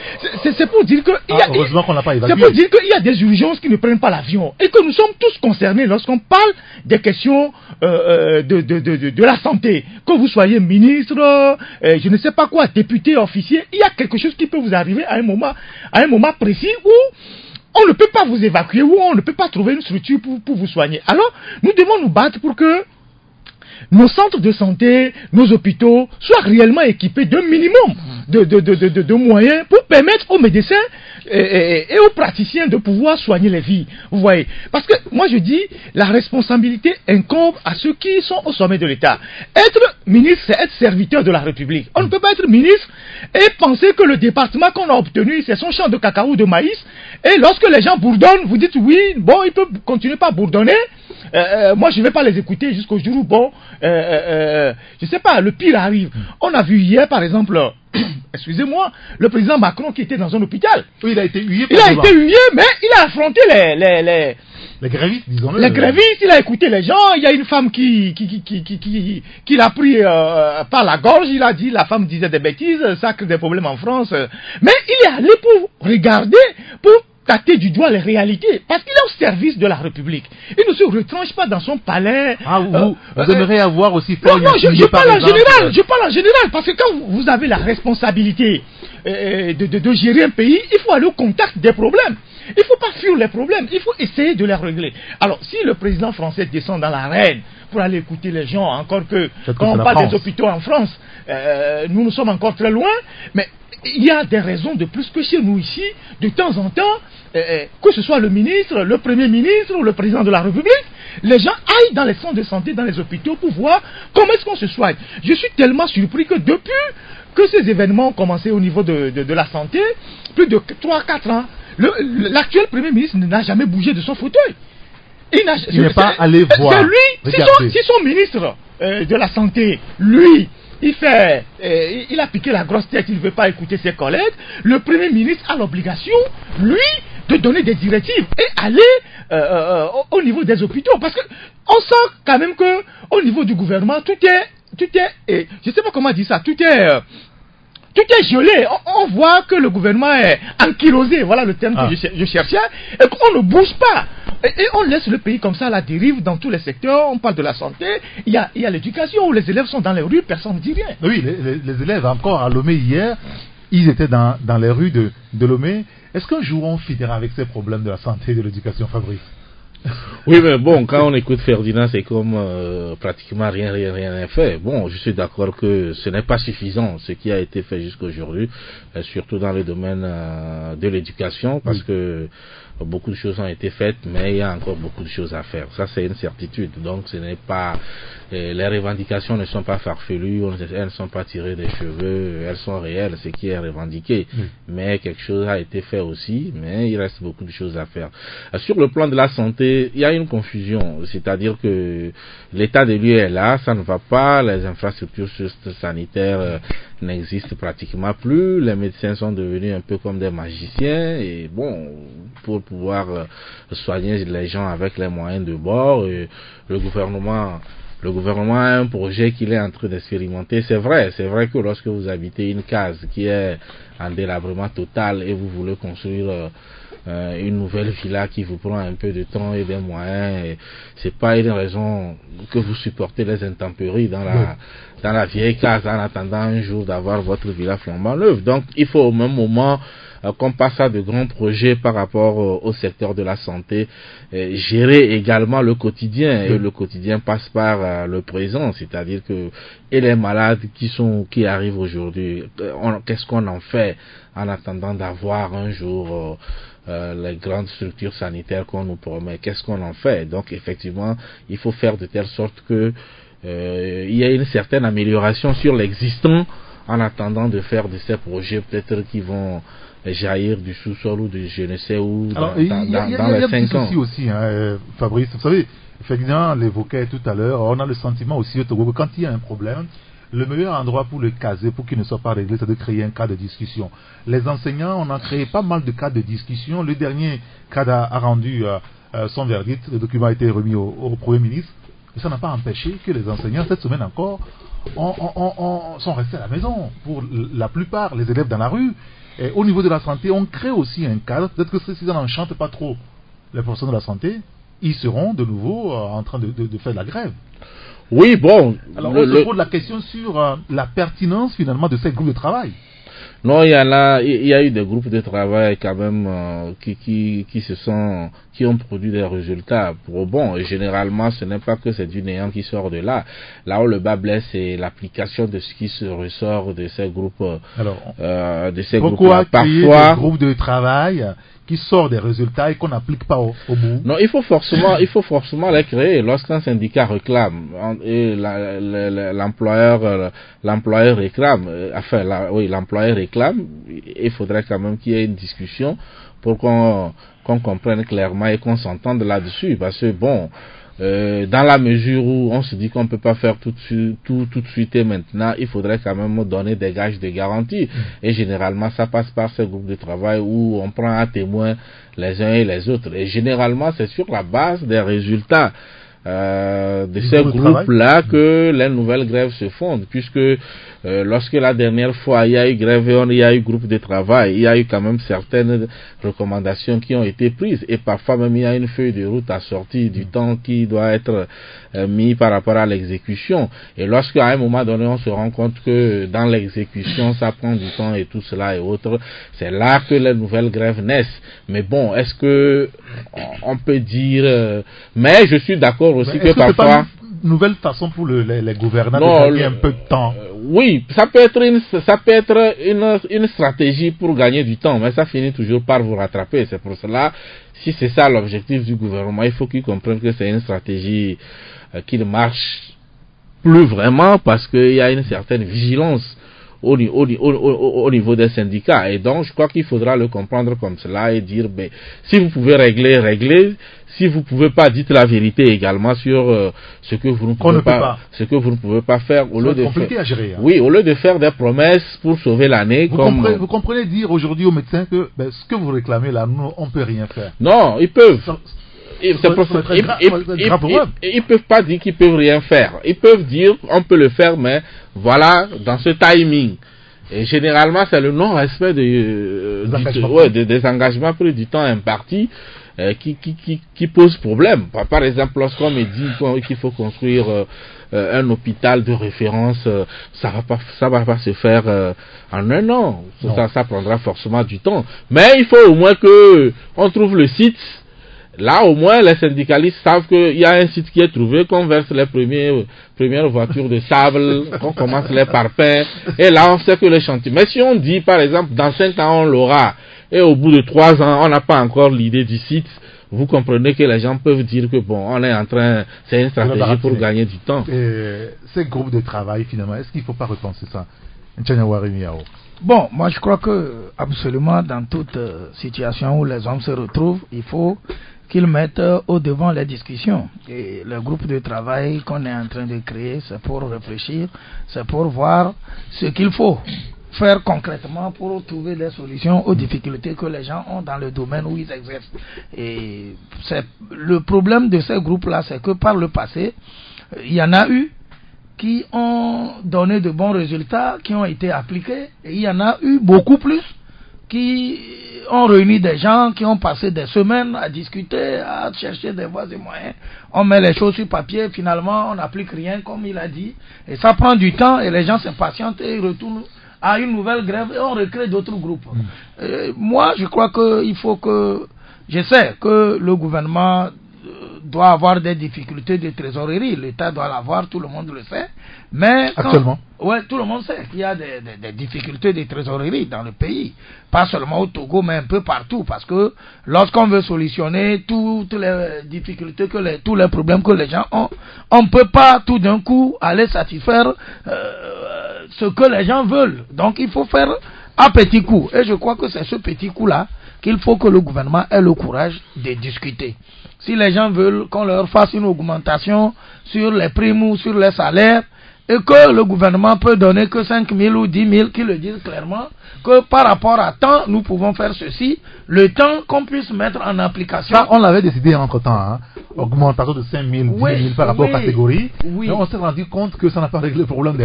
C'est pour dire que heureusement qu'on n'a pas évacué. C'est pour dire qu'il y a des urgences qui ne prennent pas l'avion et que nous sommes tous concernés lorsqu'on parle des questions de la santé. Que vous soyez ministre, je ne sais pas quoi, député, officier, il y a quelque chose qui peut vous arriver à un moment précis où on ne peut pas vous évacuer, où on ne peut pas trouver une structure pour vous soigner. Alors, nous devons nous battre pour que nos centres de santé, nos hôpitaux soient réellement équipés d'un minimum de moyens pour permettre aux médecins et aux praticiens de pouvoir soigner les vies. Vous voyez? Parce que moi je dis, la responsabilité incombe à ceux qui sont au sommet de l'État. Être ministre, c'est être serviteur de la République. On ne peut pas être ministre et penser que le département qu'on a obtenu, c'est son champ de cacao ou de maïs. Et lorsque les gens bourdonnent, vous dites oui, ils peuvent continuer par bourdonner. Moi, je ne vais pas les écouter jusqu'au jour où, je ne sais pas, le pire arrive. On a vu hier, par exemple, excusez-moi, le président Macron qui était dans un hôpital. Oui, il a été hué. Il a été hué, mais il a affronté les grévistes, disons-le. Les grévistes, il a écouté les gens. Il y a une femme qui l'a pris par la gorge. Il a dit, la femme disait des bêtises, ça crée des problèmes en France. Mais il est allé pour regarder, pour tâter du doigt les réalités, parce qu'il est au service de la République. Il ne se retranche pas dans son palais. Vous aimeriez avoir aussi... Non, je parle en général, parce que quand vous avez la responsabilité de gérer un pays, il faut aller au contact des problèmes. Il ne faut pas fuir les problèmes, il faut essayer de les régler. Alors, si le président français descend dans l'arène pour aller écouter les gens, encore que quand on parle des hôpitaux en France, nous sommes encore très loin, mais il y a des raisons de plus que chez nous ici, de temps en temps, que ce soit le ministre, le premier ministre ou le président de la République, les gens aillent dans les centres de santé, dans les hôpitaux pour voir comment est-ce qu'on se soigne. Je suis tellement surpris que depuis que ces événements ont commencé au niveau de la santé, plus de 3-4 ans, l'actuel premier ministre n'a jamais bougé de son fauteuil. Il n'est pas allé voir. C'est lui, si son ministre de la santé, lui, il a piqué la grosse tête, il ne veut pas écouter ses collègues. Le Premier ministre a l'obligation, lui, de donner des directives et aller au niveau des hôpitaux. Parce que on sent quand même que au niveau du gouvernement, tout est, je ne sais pas comment dire ça, tout est gelé. On voit que le gouvernement est ankylosé, voilà le terme que je cherchais, et qu'on ne bouge pas. Et on laisse le pays comme ça à la dérive dans tous les secteurs. On parle de la santé, il y a l'éducation où les élèves sont dans les rues, personne ne dit rien. Oui, les élèves encore à Lomé hier, ils étaient dans les rues de Lomé. Est-ce qu'un jour on finira avec ces problèmes de la santé et de l'éducation, Fabrice? Oui, mais bon, quand on écoute Ferdinand, c'est comme pratiquement rien n'est fait. Bon, je suis d'accord que ce n'est pas suffisant ce qui a été fait jusqu'à aujourd'hui, surtout dans le domaine de l'éducation, parce que beaucoup de choses ont été faites, mais il y a encore beaucoup de choses à faire. Ça, c'est une certitude. Donc, ce n'est pas les revendications ne sont pas farfelues, elles ne sont pas tirées des cheveux, elles sont réelles, ce qui est revendiqué. Mais quelque chose a été fait aussi, mais il reste beaucoup de choses à faire. Sur le plan de la santé, il y a une confusion, c'est-à-dire que l'état des lieux est là, ça ne va pas, les infrastructures sanitaires n'existent pratiquement plus, les médecins sont devenus un peu comme des magiciens, et bon, pour pouvoir soigner les gens avec les moyens de bord, le gouvernement a un projet qu'il est en train d'expérimenter. C'est vrai que lorsque vous habitez une case qui est en délabrement total et vous voulez construire une nouvelle villa qui vous prend un peu de temps et des moyens, c'est pas une raison que vous supportez les intempéries dans la vieille case en attendant un jour d'avoir votre villa flambant neuve. Donc il faut au même moment qu'on passe à de grands projets par rapport au secteur de la santé, gérer également le quotidien, et le quotidien passe par le présent, c'est-à-dire que et les malades qui arrivent aujourd'hui, qu'est-ce qu'on en fait en attendant d'avoir un jour les grandes structures sanitaires qu'on nous promet, qu'est-ce qu'on en fait? Donc effectivement, il faut faire de telle sorte que il y ait une certaine amélioration sur l'existant en attendant de faire de ces projets peut-être qui vont jaillir du sous-sol ou de je ne sais où dans les 5 ans. Aussi, Fabrice, vous savez, Ferdinand l'évoquait tout à l'heure, on a le sentiment aussi au Togo que quand il y a un problème, le meilleur endroit pour le caser, pour qu'il ne soit pas réglé, c'est de créer un cas de discussion. Les enseignants, on a créé pas mal de cas de discussion. Le dernier cas a rendu son verdict, le document a été remis au Premier ministre, et ça n'a pas empêché que les enseignants, cette semaine encore, sont restés à la maison, pour la plupart, les élèves dans la rue. Et au niveau de la santé, on crée aussi un cadre. Peut-être que si ça n'enchante pas trop les professionnels de la santé, ils seront de nouveau en train de faire de la grève. Oui, bon. Alors on se pose la question sur la pertinence finalement de ces groupes de travail. Non, il y a eu des groupes de travail quand même qui ont produit des résultats. Bon, et généralement, ce n'est pas que c'est du néant qui sort de là. Là où le bas blesse, c'est l'application de ce qui se ressort de ces groupes. Alors, pourquoi créer des groupes de travail qui sortent des résultats et qu'on n'applique pas au bout? Non, il faut forcément les créer. Lorsqu'un syndicat réclame et l'employeur réclame, l'employeur réclame, il faudrait quand même qu'il y ait une discussion pour qu'on comprenne clairement et qu'on s'entende là-dessus. Parce que bon, dans la mesure où on se dit qu'on ne peut pas faire tout de suite et maintenant, il faudrait quand même donner des gages de garantie. Et généralement, ça passe par ces groupes de travail où on prend à témoin les uns et les autres. Et généralement, c'est sur la base des résultats de ces groupes-là que les nouvelles grèves se fondent, puisque lorsque la dernière fois il y a eu grève et il y a eu groupe de travail, il y a eu quand même certaines recommandations qui ont été prises, et parfois même il y a une feuille de route assortie du temps qui doit être mis par rapport à l'exécution. Et lorsqu'à un moment donné on se rend compte que dans l'exécution ça prend du temps et tout cela et autres, c'est là que les nouvelles grèves naissent. Mais bon, est-ce que on peut dire mais je suis d'accord aussi que parfois une nouvelle façon pour les gouvernants de gagner un peu de temps. Oui, ça peut être une stratégie pour gagner du temps, mais ça finit toujours par vous rattraper. C'est pour cela, si c'est ça l'objectif du gouvernement, il faut qu'ils comprennent que c'est une stratégie qui ne marche plus vraiment, parce qu'il y a une certaine vigilance au niveau des syndicats. Et donc, je crois qu'il faudra le comprendre comme cela et dire, ben, si vous pouvez régler, réglez. Si vous pouvez pas, dites la vérité également sur ce que vous ne pouvez ce que vous ne pouvez pas faire au lieu de faire. À gérer, hein. Oui, au lieu de faire des promesses pour sauver l'année. Vous comprenez dire aujourd'hui aux médecins que ce que vous réclamez là, nous, on peut rien faire. Non, ils peuvent. Ils peuvent pas dire qu'ils peuvent rien faire. Ils peuvent dire on peut le faire, mais voilà, dans ce timing. Et généralement, c'est le non-respect des engagements pris du temps imparti qui pose problème. Par exemple, lorsqu'on me dit qu'il faut construire un hôpital de référence, ça va pas se faire en un an. Ça prendra forcément du temps. Mais il faut au moins que on trouve le site. Là, au moins, les syndicalistes savent qu'il y a un site qui est trouvé, qu'on verse les premières voitures de sable, qu'on commence les parpaings, et là, on sait que le chantier. Mais si on dit, par exemple, dans 5 ans, on l'aura, et au bout de 3 ans, on n'a pas encore l'idée du site, vous comprenez que les gens peuvent dire que, bon, on est en train, c'est une stratégie pour gagner du temps. Ces groupes de travail, finalement, est-ce qu'il ne faut pas repenser ça? Bon, moi je crois que absolument dans toute situation où les hommes se retrouvent, il faut qu'ils mettent au devant les discussions. Et le groupe de travail qu'on est en train de créer, c'est pour réfléchir, c'est pour voir ce qu'il faut faire concrètement pour trouver des solutions aux difficultés que les gens ont dans le domaine où ils exercent. Et le problème de ces groupes-là, c'est que par le passé, il y en a eu qui ont donné de bons résultats, qui ont été appliqués, et il y en a eu beaucoup plus qui ont réuni des gens, qui ont passé des semaines à discuter, à chercher des voies et moyens. On met les choses sur papier, finalement on n'applique rien comme il a dit, et ça prend du temps et les gens s'impatientent et ils retournent à une nouvelle grève et on recrée d'autres groupes. Moi je crois qu'il faut que, je sais que le gouvernement doit avoir des difficultés de trésorerie, l'État doit l'avoir, tout le monde le sait, mais actuellement, ouais, tout le monde sait qu'il y a des difficultés de trésorerie dans le pays, pas seulement au Togo, mais un peu partout, parce que lorsqu'on veut solutionner toutes les difficultés, tous les problèmes que les gens ont, on ne peut pas tout d'un coup aller satisfaire ce que les gens veulent. Donc il faut faire à petits coups, et je crois que c'est ce petit coup-là qu'il faut que le gouvernement ait le courage de discuter. Si les gens veulent qu'on leur fasse une augmentation sur les primes ou sur les salaires, et que le gouvernement peut donner que 5 000 ou 10 000, qu'ils le disent clairement, que par rapport à temps, nous pouvons faire ceci, le temps qu'on puisse mettre en application. Ça, on l'avait décidé entre-temps, hein, augmentation de 5 000, 10 000 par rapport aux catégories, mais on s'est rendu compte que ça n'a pas réglé le problème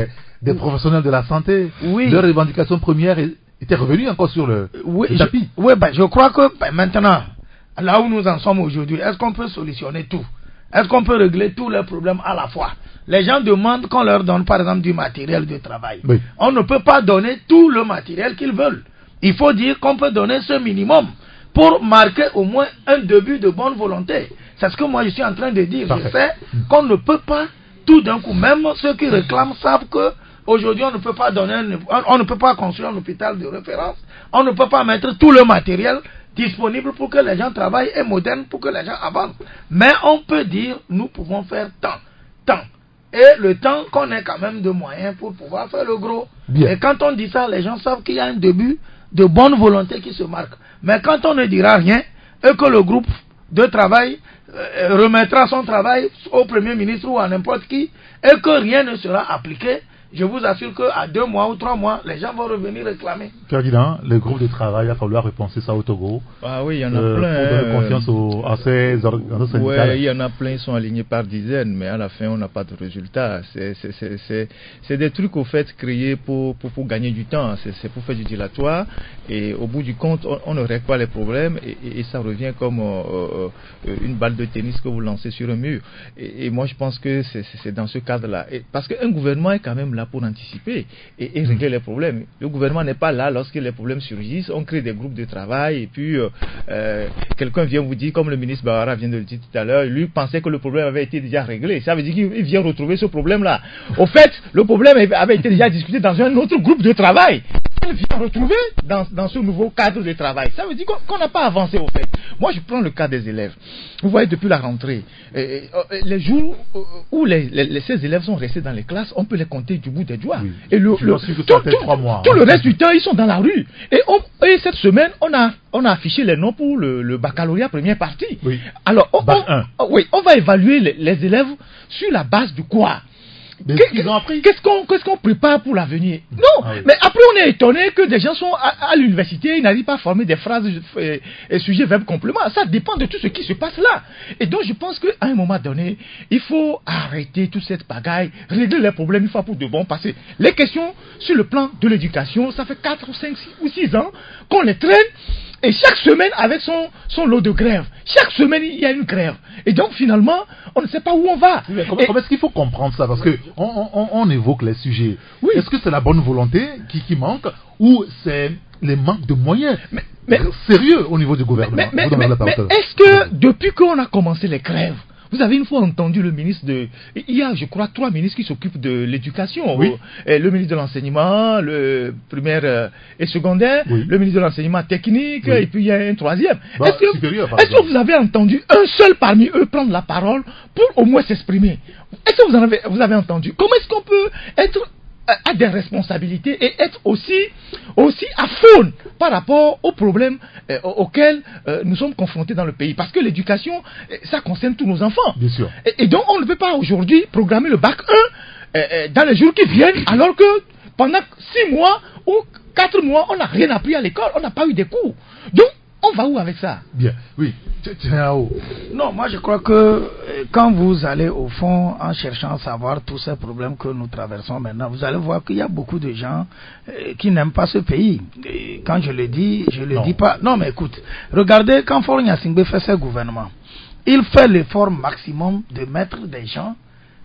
des professionnels de la santé. Leur revendication première était revenue encore sur le tapis. Je crois que maintenant, là où nous en sommes aujourd'hui, est-ce qu'on peut solutionner tout? Est-ce qu'on peut régler tous les problèmes à la fois? Les gens demandent qu'on leur donne par exemple du matériel de travail. Oui. On ne peut pas donner tout le matériel qu'ils veulent. Il faut dire qu'on peut donner ce minimum pour marquer au moins un début de bonne volonté. C'est ce que moi je suis en train de dire. Parfait. Je sais qu'on ne peut pas tout d'un coup, même ceux qui réclament savent que aujourd'hui on ne peut pas on ne peut pas construire un hôpital de référence, on ne peut pas mettre tout le matériel disponible pour que les gens travaillent et moderne pour que les gens avancent. Mais on peut dire, nous pouvons faire tant. Et le temps qu'on ait quand même de moyens pour pouvoir faire le gros. Bien. Et quand on dit ça, les gens savent qu'il y a un début de bonne volonté qui se marque. Mais quand on ne dira rien et que le groupe de travail remettra son travail au Premier ministre ou à n'importe qui et que rien ne sera appliqué, je vous assure qu'à 2 mois ou 3 mois, les gens vont revenir réclamer. Ferdinand, le groupe de travail, il va falloir repenser ça au Togo. Ah oui, il y en a plein. Pour donner confiance à ces organisations syndicales. Oui, il y en a plein, ils sont alignés par dizaines, mais à la fin, on n'a pas de résultat. C'est des trucs au fait créés pour gagner du temps. C'est pour faire du dilatoire. Et au bout du compte, on ne règle pas les problèmes et ça revient comme une balle de tennis que vous lancez sur un mur. Et moi, je pense que c'est dans ce cadre-là. Parce qu'un gouvernement est quand même là pour anticiper et régler les problèmes. Le gouvernement n'est pas là lorsque les problèmes surgissent. On crée des groupes de travail et puis quelqu'un vient vous dire, comme le ministre Bawara vient de le dire tout à l'heure, lui pensait que le problème avait été déjà réglé. Ça veut dire qu'il vient retrouver ce problème-là. Au fait, le problème avait été déjà discuté dans un autre groupe de travail. vient retrouver dans ce nouveau cadre de travail. Ça veut dire qu'on n'a pas avancé au fait. Moi, je prends le cas des élèves. Vous voyez, depuis la rentrée, les jours où ces élèves sont restés dans les classes, on peut les compter du bout des doigts. Oui. Et tout le reste du temps, ils sont dans la rue. Et cette semaine, on a affiché les noms pour le baccalauréat première partie. Oui. Alors, on va évaluer les élèves sur la base de quoi? Qu'est-ce qu'on prépare pour l'avenir? Non, mais après on est étonné que des gens sont à l'université, ils n'arrivent pas à former des phrases sujet, verbe, complément. Ça dépend de tout ce qui se passe là. Et donc je pense qu'à un moment donné, il faut arrêter toute cette pagaille, régler les problèmes une fois pour de bon, parce que les questions sur le plan de l'éducation, ça fait 4 ou 5 ou 6 ans qu'on les traîne. Et chaque semaine, avec son lot de grève, chaque semaine, il y a une grève. Et donc, finalement, on ne sait pas où on va. Oui, comment est-ce qu'il faut comprendre ça? Parce qu'on évoque les sujets. Oui. Est-ce que c'est la bonne volonté qui manque ou c'est les manques de moyens sérieux au niveau du gouvernement? Mais est-ce que, depuis qu'on a commencé les grèves, vous avez une fois entendu le ministre il y a, je crois, 3 ministres qui s'occupent de l'éducation. Oui. Le ministre de l'enseignement, le primaire et secondaire, le ministre de l'enseignement technique, et puis il y a un 3e. Est-ce que vous avez entendu un seul parmi eux prendre la parole pour au moins s'exprimer? Est-ce que vous avez entendu? Comment est-ce qu'on peut être à des responsabilités et être aussi à faune par rapport aux problèmes auxquels nous sommes confrontés dans le pays. Parce que l'éducation, ça concerne tous nos enfants. Bien sûr. Et donc, on ne peut pas aujourd'hui programmer le bac 1 dans les jours qui viennent, alors que pendant 6 mois ou 4 mois, on n'a rien appris à l'école, on n'a pas eu des cours. Donc, on va où avec ça? Bien, oui. Non, moi je crois que quand vous allez au fond en cherchant à savoir tous ces problèmes que nous traversons maintenant, vous allez voir qu'il y a beaucoup de gens qui n'aiment pas ce pays. Et quand je le dis, je le dis pas. Non, mais écoute, regardez quand Faure Gnassingbé fait ses gouvernements, il fait l'effort maximum de mettre des gens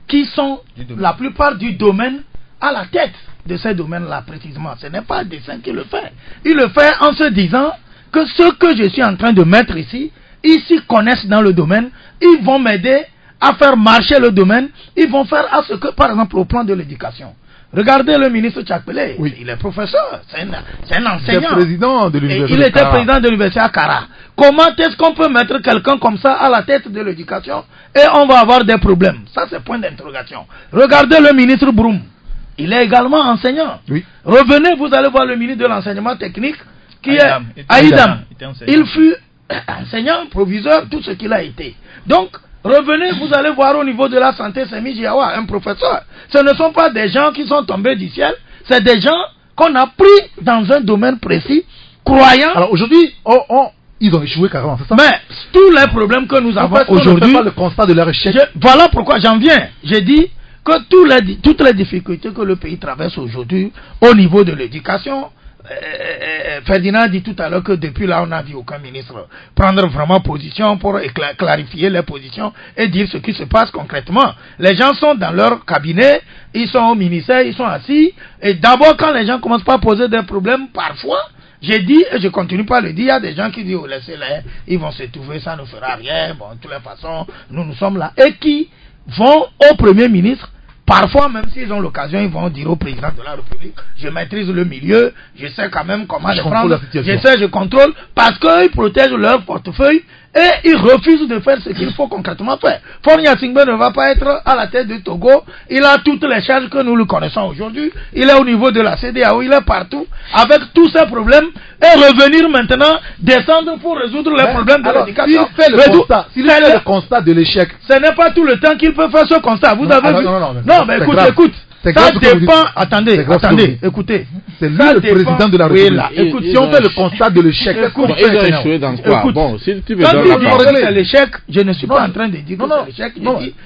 qui sont la plupart du domaine à la tête de ces domaines-là précisément. Ce n'est pas Dessin qui le fait. Il le fait en se disant que ce que je suis en train de mettre ici, ils s'y connaissent dans le domaine, ils vont m'aider à faire marcher le domaine, ils vont faire à ce que, par exemple, au plan de l'éducation. Regardez le ministre Tchakpele, il est professeur, c'est un enseignant. Il est président de l'université. Il était président de l'université à Kara. Comment est-ce qu'on peut mettre quelqu'un comme ça à la tête de l'éducation et on va avoir des problèmes? Ça, c'est point d'interrogation. Regardez le ministre Broum, il est également enseignant. Oui. Revenez, vous allez voir le ministre de l'enseignement technique, qui est Aïdam. Il fut enseignant, proviseur, tout ce qu'il a été. Donc, revenez, vous allez voir au niveau de la santé, c'est Mijiawa, un professeur. Ce ne sont pas des gens qui sont tombés du ciel, c'est des gens qu'on a pris dans un domaine précis, croyant. Alors aujourd'hui, ils ont échoué carrément, c'est ça? Mais tous les problèmes que nous avons aujourd'hui, pas le constat de leur échec. Voilà pourquoi j'en viens. J'ai dit que toutes les difficultés que le pays traverse aujourd'hui au niveau de l'éducation, Ferdinand dit tout à l'heure que depuis là on n'a vu aucun ministre prendre vraiment position pour clarifier les positions et dire ce qui se passe concrètement. Les gens sont dans leur cabinet, ils sont au ministère, ils sont assis, et d'abord quand les gens commencent pas à poser des problèmes, parfois, j'ai dit et je continue pas à le dire, il y a des gens qui disent oh, laissez-les, ils vont se trouver, ça ne fera rien, bon de toutes les façons nous sommes là, et qui vont au premier ministre. Parfois, même s'ils ont l'occasion, ils vont dire au président de la République, je maîtrise le milieu, je sais quand même comment les prendre, je contrôle, parce qu'ils protègent leur portefeuille et ils refusent de faire ce qu'il faut concrètement faire. Faure Gnassingbé ne va pas être à la tête du Togo, il a toutes les charges que nous le connaissons aujourd'hui, il est au niveau de la CEDEAO, il est partout, avec tous ces problèmes, et revenir maintenant, descendre pour résoudre les problèmes de l'éducation. S'il fait le constat de l'échec, ce n'est pas tout le temps qu'il peut faire ce constat, vous avez vu? Non, mais écoute. Ça dépend. Attendez, écoutez. C'est lui le président de la République. Écoute, si on fait le constat de l'échec, ils ont échoué dans quoi? Bon, si tu veux quand tu dis que c'est l'échec, je ne suis pas en train de dire que c'est l'échec.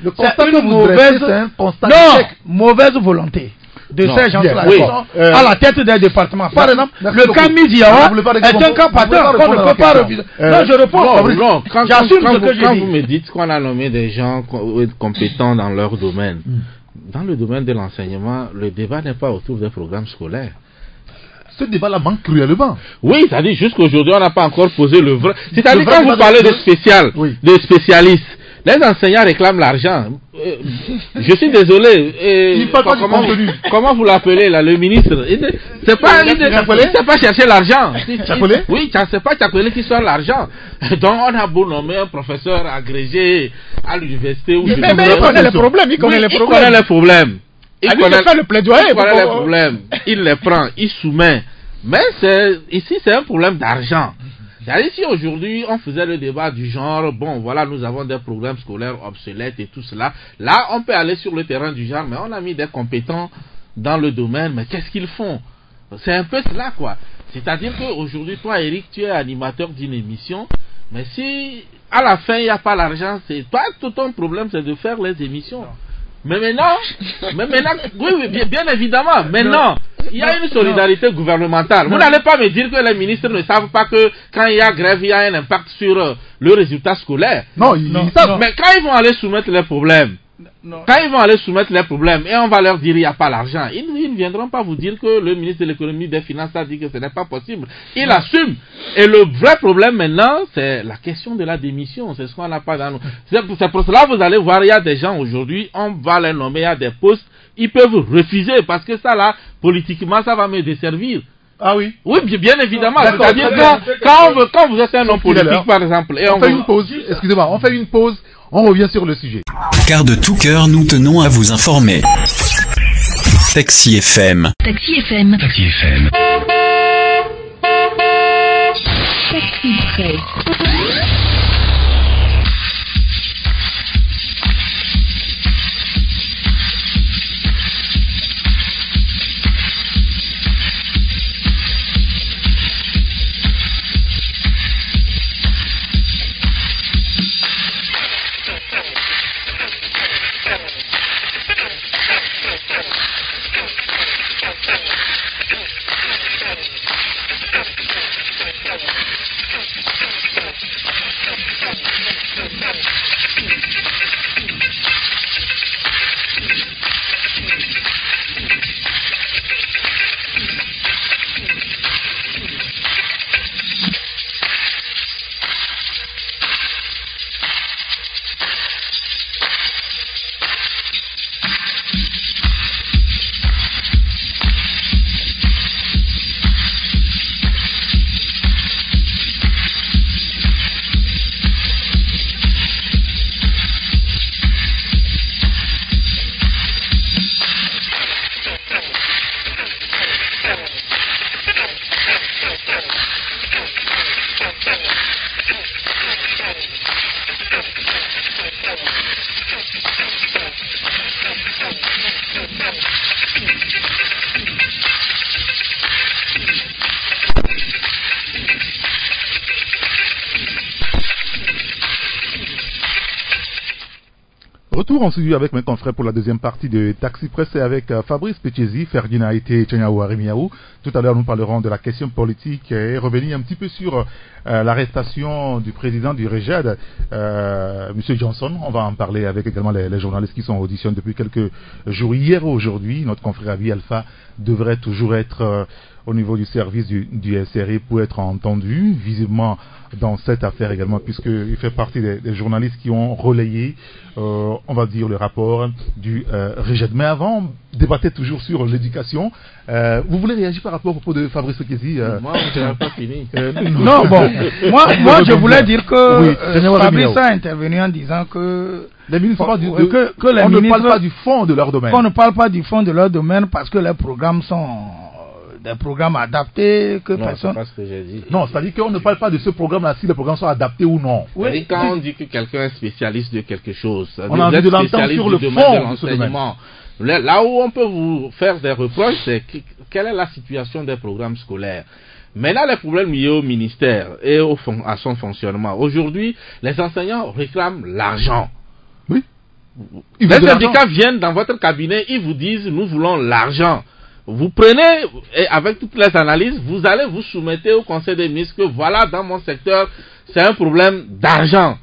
Le constat que vous dressez, c'est un constat d'échec. Mauvaise volonté de ces gens-là à la tête des départements. Par exemple, le cas Mijiawa est un cas patent qu'on ne peut pas refuser. Non, je réponds. J'assume ce que je dis. Quand vous me dites qu'on a nommé des gens compétents dans leur domaine, dans le domaine de l'enseignement, le débat n'est pas autour des programmes scolaires. Ce débat-là manque cruellement. Oui, c'est-à-dire jusqu'aujourd'hui, on n'a pas encore posé le vrai. C'est-à-dire quand vous parlez de spécialistes, Les enseignants réclament l'argent. Je suis désolé. Comment vous l'appelez là, le ministre? C'est pas chercher l'argent. Oui, c'est pas Tchakwele qui sort l'argent. Donc on a beau nommer un professeur agrégé à l'université. Mais il connaît les problèmes. Il connaît les problèmes. Il connaît le plaidoyer. Il connaît les problèmes. Il les prend, il soumet. Mais ici c'est un problème d'argent. Si aujourd'hui on faisait le débat du genre, bon voilà, nous avons des programmes scolaires obsolètes et tout cela, là on peut aller sur le terrain du genre, mais on a mis des compétents dans le domaine, mais qu'est-ce qu'ils font? C'est un peu cela quoi. C'est-à-dire qu'aujourd'hui, toi Eric, tu es animateur d'une émission, mais si à la fin il n'y a pas l'argent, c'est toi, tout ton problème c'est de faire les émissions. Mais maintenant, oui, bien évidemment, maintenant, il y a une solidarité gouvernementale. Vous n'allez pas me dire que les ministres ne savent pas que quand il y a grève, il y a un impact sur le résultat scolaire. Non, ils savent. Mais quand ils vont aller soumettre les problèmes, et on va leur dire il n'y a pas l'argent, ils ne viendront pas vous dire que le ministre de l'économie et des finances a dit que ce n'est pas possible. Il assume. Et le vrai problème maintenant, c'est la question de la démission. C'est ce qu'on n'a pas dans nous. C'est pour cela que vous allez voir, il y a des gens aujourd'hui, on va les nommer à des postes, ils peuvent refuser parce que ça là, politiquement, ça va me desservir. Ah oui? Oui, bien évidemment. C'est-à-dire quand vous êtes un homme politique, par exemple, et on fait une pause, excusez-moi, on fait une pause, on revient sur le sujet. Car de tout cœur, nous tenons à vous informer. Taxi FM. Taxi FM. Taxi FM. Taxi Presse. Retour en studio avec mes confrères pour la deuxième partie de Taxi Presse avec Fabrice Pechesi, Ferdinand Aïté et Tchenyaou Arimiaou. Tout à l'heure, nous parlerons de la question politique et revenir un petit peu sur l'arrestation du président du REJAD, M. Johnson. On va en parler avec également les journalistes qui sont en audition depuis quelques jours. Hier et aujourd'hui, notre confrère Abi Alpha devrait toujours être au niveau du service du SRI pour être entendu, visiblement dans cette affaire également, puisqu'il fait partie des journalistes qui ont relayé, on va dire, le rapport du REJAD. Mais avant, on débattait toujours sur l'éducation. Vous voulez réagir par rapport au propos de Fabrice Pechesi? Moi, je n'ai pas fini. Non, bon, moi je voulais dire que Fabrice a intervenu en disant que les ministres on ne parle pas du fond de leur domaine. Qu'on ne parle pas du fond de leur domaine parce que les programmes sont des programmes adaptés que non, personne. C'est pas ce que j'ai dit. Non, c'est-à-dire qu'on ne parle pas de ce programme-là si les programmes sont adaptés ou non. Oui. Quand on dit que quelqu'un est spécialiste de quelque chose, on a envie de l'entendre sur le fond de ce domaine. Là où on peut vous faire des reproches, c'est quelle est la situation des programmes scolaires. Maintenant, les problèmes liés au ministère et à son fonctionnement. Aujourd'hui, les enseignants réclament l'argent. Oui. Les syndicats viennent dans votre cabinet, ils vous disent, nous voulons l'argent. Vous prenez, et avec toutes les analyses, vous allez vous soumettre au Conseil des ministres que voilà, dans mon secteur, c'est un problème d'argent.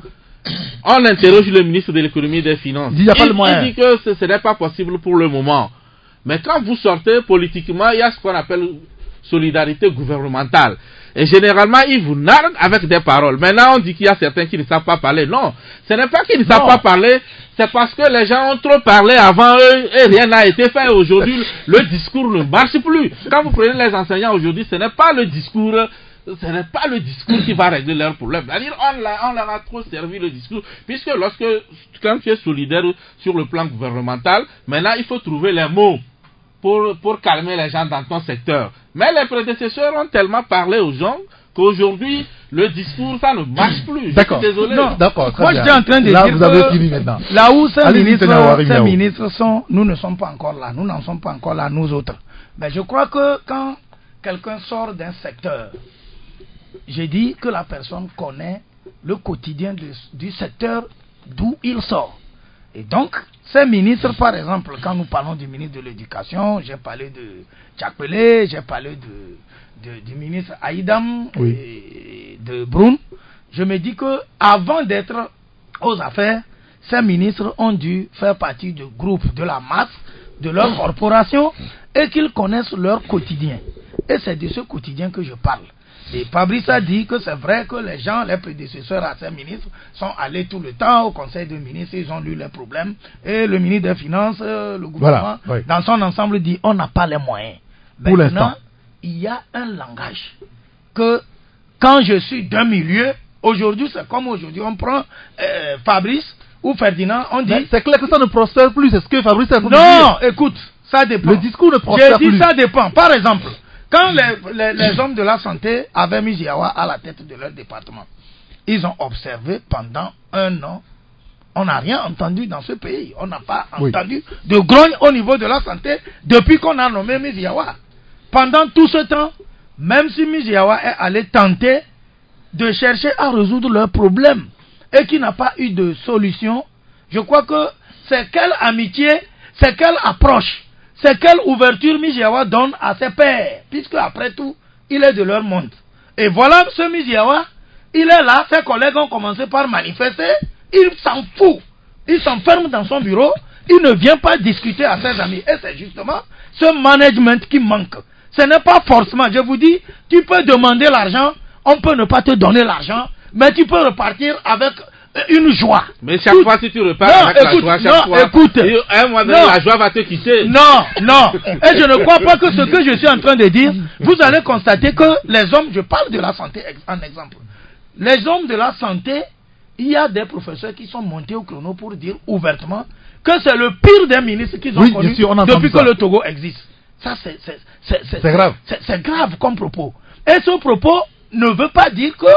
On interroge le ministre de l'économie et des finances. Il dit que ce n'est pas possible pour le moment. Mais quand vous sortez politiquement, il y a ce qu'on appelle solidarité gouvernementale. Et généralement, ils vous narguent avec des paroles. Maintenant, on dit qu'il y a certains qui ne savent pas parler. Non, ce n'est pas qu'ils ne savent pas parler, c'est parce que les gens ont trop parlé avant eux et rien n'a été fait. Aujourd'hui, le discours ne marche plus. Quand vous prenez les enseignants aujourd'hui, ce n'est pas le discours qui va régler leurs problèmes. C'est-à-dire, on leur a trop servi le discours, puisque quand tu es solidaire sur le plan gouvernemental, maintenant il faut trouver les mots pour calmer les gens dans ton secteur. Mais les prédécesseurs ont tellement parlé aux gens qu'aujourd'hui, le discours, ça ne marche plus. D'accord. Je suis désolé. Non, d'accord. Moi, j'étais en train de là, dire vous avez fini maintenant. Là où ces ministres sont, nous ne sommes pas encore là. Nous n'en sommes pas encore là, nous autres. Mais je crois que quand quelqu'un sort d'un secteur, j'ai dit que la personne connaît le quotidien du secteur d'où il sort. Et donc, ces ministres, par exemple, quand nous parlons du ministre de l'Éducation, j'ai parlé de Tchakpele, j'ai parlé du ministre Aïdam, et de Broun. Je me dis que avant d'être aux affaires, ces ministres ont dû faire partie du groupe, de la masse, de leur corporation, et qu'ils connaissent leur quotidien. Et c'est de ce quotidien que je parle. Et Fabrice a dit que c'est vrai que les gens, les prédécesseurs à ces ministres, sont allés tout le temps au conseil de ministres, ils ont lu les problèmes. Et le ministre des Finances, le gouvernement, dans son ensemble, dit on n'a pas les moyens. Pour l'instant, il y a un langage que quand je suis d'un milieu, aujourd'hui, c'est comme aujourd'hui, on prend Fabrice ou Ferdinand, on dit... C'est clair que ça ne prospère plus, c'est ce que Fabrice a dit. Non, écoute, ça dépend. Le discours ne prospère plus. J'ai dit ça dépend. Par exemple, quand les hommes de la santé avaient mis Yawa à la tête de leur département, ils ont observé pendant 1 an, on n'a rien entendu dans ce pays. On n'a pas entendu de grogne au niveau de la santé depuis qu'on a nommé Miziawa. Pendant tout ce temps, même si Miziawa est allé tenter de chercher à résoudre leurs problèmes et qu'il n'a pas eu de solution, je crois que c'est quelle amitié, c'est quelle approche, c'est quelle ouverture Miziawa donne à ses pairs, puisque après tout, il est de leur monde. Et voilà ce Miziawa, il est là, ses collègues ont commencé par manifester, il s'en fout, il s'enferme dans son bureau, il ne vient pas discuter à ses amis. Et c'est justement ce management qui manque. Ce n'est pas forcément, je vous dis, tu peux demander l'argent, on peut ne pas te donner l'argent, mais tu peux repartir avec une joie. Mais chaque fois si tu repars avec la joie, chaque fois, un mois de la joie va te quitter. Non. Et je ne crois pas que ce que je suis en train de dire, vous allez constater que les hommes, je parle de la santé en exemple, les hommes de la santé, il y a des professeurs qui sont montés au chrono pour dire ouvertement que c'est le pire des ministres qu'ils ont connu depuis que le Togo existe. Ça, c'est grave. C'est grave comme propos. Et ce propos ne veut pas dire que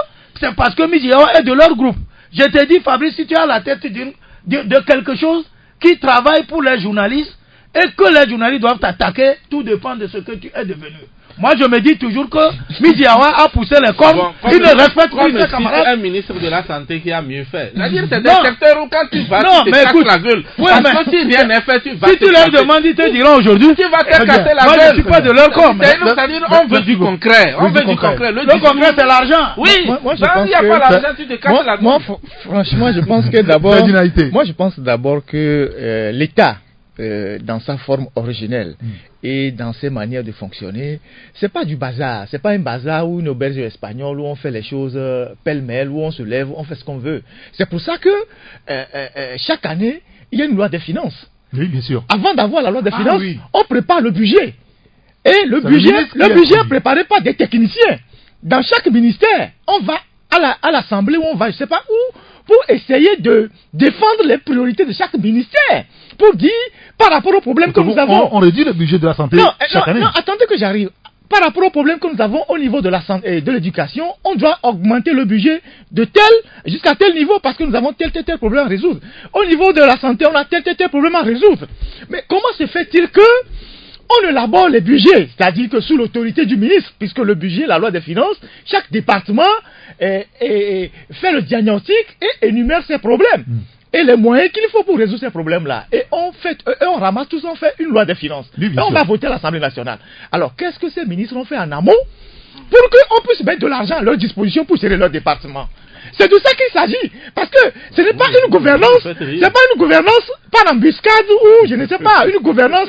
c'est parce que Miziawa est de leur groupe. Je te dis, Fabrice, si tu es à la tête de quelque chose qui travaille pour les journalistes et que les journalistes doivent t'attaquer, tout dépend de ce que tu es devenu. Moi, je me dis toujours que Miziawa a poussé les corps, il ne respecte plus ses camarades. Un ministre de la Santé qui a mieux fait. C'est-à-dire c'est des secteurs où quand tu vas, tu te casses la gueule. Parce que si rien n'est fait, tu vas si tu leur demandes, ils te diront aujourd'hui, tu vas te casser la gueule. Moi, je ne suis pas de leur corps. C'est-à-dire, on veut du concret. On veut du concret. Le concret, c'est l'argent. Oui, il n'y a pas l'argent, tu te casses la gueule. Moi, franchement, je pense que d'abord, moi, je pense d'abord que l'État, dans sa forme originelle et dans ses manières de fonctionner, c'est pas du bazar, c'est pas un bazar ou une auberge espagnole où on fait les choses pêle-mêle, où on se lève, où on fait ce qu'on veut. C'est pour ça que chaque année, il y a une loi des finances. Oui, bien sûr. Avant d'avoir la loi des finances, on prépare le budget. Et le budget est préparé par des techniciens. Dans chaque ministère, on va à l'Assemblée où on va, je sais pas où, pour essayer de défendre les priorités de chaque ministère, pour dire par rapport aux problèmes que nous avons. On réduit le budget de la santé chaque année. Non, attendez que j'arrive. Par rapport aux problèmes que nous avons au niveau de la santé et de l'éducation, on doit augmenter le budget de jusqu'à tel niveau parce que nous avons tel problème à résoudre. Au niveau de la santé, on a tel problème à résoudre. Mais comment se fait-il que on élabore les budgets, c'est-à-dire que sous l'autorité du ministre, puisque le budget, la loi des finances, chaque département fait le diagnostic et énumère ses problèmes. Et les moyens qu'il faut pour résoudre ces problèmes-là. Et on ramasse tout ça, on fait une loi des finances. Et on va voter à l'Assemblée nationale. Alors, qu'est-ce que ces ministres ont fait en amont pour qu'on puisse mettre de l'argent à leur disposition pour gérer leur département? C'est de ça qu'il s'agit. Parce que ce n'est pas une gouvernance, c'est pas une gouvernance par embuscade ou, je ne sais pas, une gouvernance,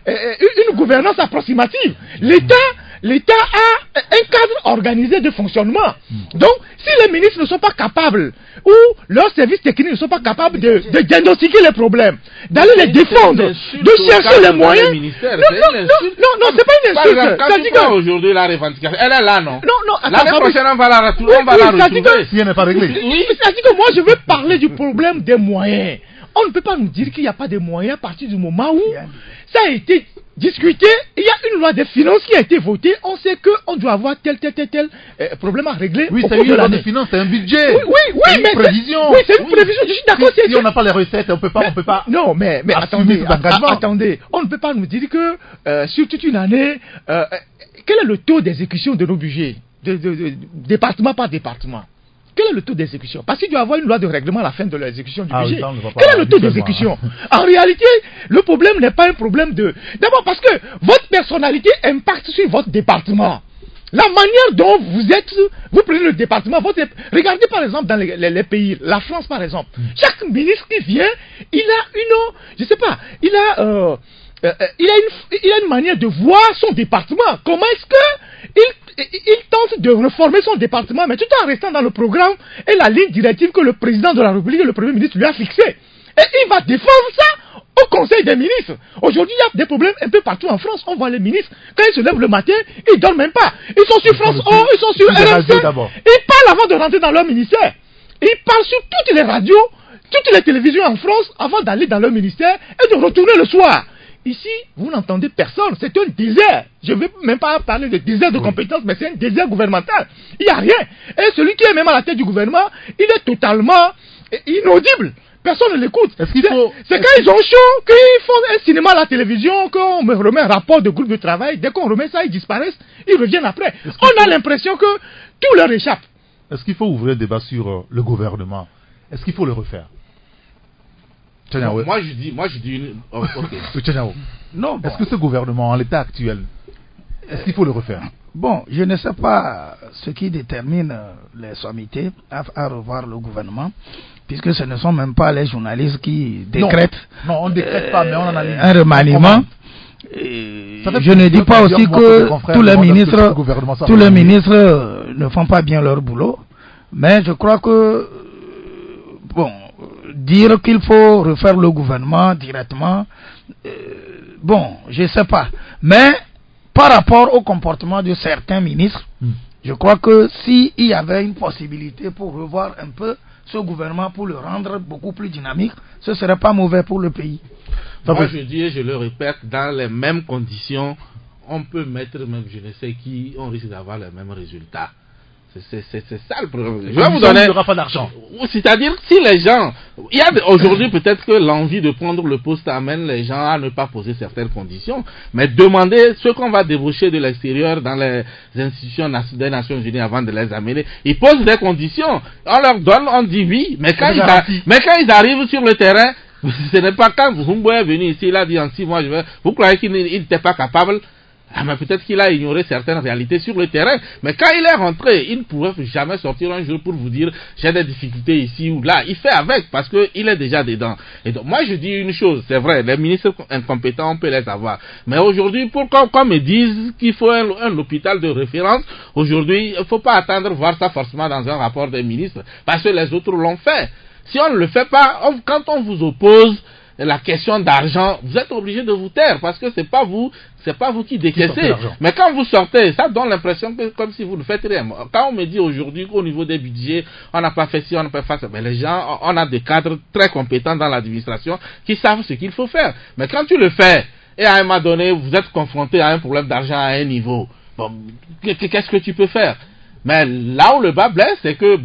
une gouvernance approximative. L'État l'État a un cadre organisé de fonctionnement. Donc, si les ministres ne sont pas capables, ou leurs services techniques ne sont pas capables de diagnostiquer les problèmes, d'aller les défendre, de chercher les moyens... Non, c'est pas une insulte. Quand tu vois aujourd'hui la revendication, elle est là, non? Non, l'année prochaine, on va la retrouver. Si elle n'est pas réglée. Oui, c'est-à-dire que moi, je veux parler du problème des moyens. On ne peut pas nous dire qu'il n'y a pas de moyens à partir du moment où ça a été discuté. Il y a une loi des finances qui a été votée. On sait qu'on doit avoir tel problème à régler. Oui, c'est une loi des finances, c'est un budget. Oui, mais c'est une prévision. Oui, c'est une prévision. Je suis d'accord. Si on n'a pas les recettes, on peut pas. Non, mais attendez. On ne peut pas nous dire que sur toute une année, quel est le taux d'exécution de nos budgets, de département par département? Quel est le taux d'exécution? Parce qu'il doit y avoir une loi de règlement à la fin de l'exécution du budget. Quel est le taux d'exécution? En réalité, le problème n'est pas un problème de... D'abord parce que votre personnalité impacte sur votre département. La manière dont vous prenez le département, regardez par exemple dans les pays, la France par exemple, chaque ministre qui vient, il a une manière de voir son département. Comment est-ce que il tente de réformer son département, mais tout en restant dans le programme et la ligne directive que le président de la République et le Premier ministre lui a fixée. Et il va défendre ça au Conseil des ministres. Aujourd'hui, il y a des problèmes un peu partout en France. On voit les ministres, quand ils se lèvent le matin, ils ne dorment même pas. Ils sont sur France 1, ils sont sur RMC. Ils parlent avant de rentrer dans leur ministère. Ils parlent sur toutes les radios, toutes les télévisions en France avant d'aller dans leur ministère et de retourner le soir. Ici, vous n'entendez personne, c'est un désert. Je ne vais même pas parler de désert de compétences, mais c'est un désert gouvernemental. Il n'y a rien. Et celui qui est même à la tête du gouvernement, il est totalement inaudible. Personne ne l'écoute. C'est quand ils ont chaud, qu'ils font un cinéma à la télévision, qu'on me remet un rapport de groupe de travail. Dès qu'on remet ça, ils disparaissent, ils reviennent après. On a l'impression que tout leur échappe. Est-ce qu'il faut ouvrir le débat sur le gouvernement? Est-ce qu'il faut le refaire? Non, moi je dis Non, est-ce que ce gouvernement, en l'état actuel, est-ce qu'il faut le refaire? Bon, je ne sais pas ce qui détermine les sommités à revoir le gouvernement, puisque ce ne sont même pas les journalistes qui décrètent. Non, on ne décrète pas, mais on analyse un remaniement. Je ne dis pas aussi que tous les ministres ne font pas bien leur boulot, mais je crois que dire qu'il faut refaire le gouvernement directement, je ne sais pas. Mais par rapport au comportement de certains ministres, je crois que s'il y avait une possibilité pour revoir un peu ce gouvernement, pour le rendre beaucoup plus dynamique, ce ne serait pas mauvais pour le pays. Moi je dis et je le répète, dans les mêmes conditions, on peut mettre même je ne sais qui, on risque d'avoir les mêmes résultats. C'est ça le problème. Je vais vous donner. Il n'y aura pas d'argent. C'est-à-dire, si les gens. Il y a aujourd'hui peut-être que l'envie de prendre le poste amène les gens à ne pas poser certaines conditions, mais demander ce qu'on va débaucher de l'extérieur dans les institutions des Nations Unies avant de les amener. Ils posent des conditions. On leur donne, on dit oui, mais quand ils arrivent sur le terrain, ce n'est pas quand Zumbo est venu ici, il a dit en 6 mois, vous croyez qu'il n'était pas capable? Mais peut-être qu'il a ignoré certaines réalités sur le terrain. Mais quand il est rentré, il ne pourrait jamais sortir un jour pour vous dire j'ai des difficultés ici ou là. Il fait avec parce qu'il est déjà dedans. Et donc moi je dis une chose, c'est vrai, les ministres incompétents on peut les avoir. Mais aujourd'hui, pourquoi qu'on me dise qu'il faut un hôpital de référence, aujourd'hui il ne faut pas attendre voir ça forcément dans un rapport des ministres parce que les autres l'ont fait. Si on ne le fait pas, quand on vous oppose la question d'argent, vous êtes obligé de vous taire parce que c'est pas vous qui décaissez. Mais quand vous sortez, ça donne l'impression que comme si vous ne faites rien. Quand on me dit aujourd'hui qu'au niveau des budgets, on n'a pas fait ci, on n'a pas fait ça, mais les gens, on a des cadres très compétents dans l'administration qui savent ce qu'il faut faire. Mais quand tu le fais et à un moment donné, vous êtes confronté à un problème d'argent à un niveau, qu'est-ce que tu peux faire? Mais là où le bas blesse, c'est que,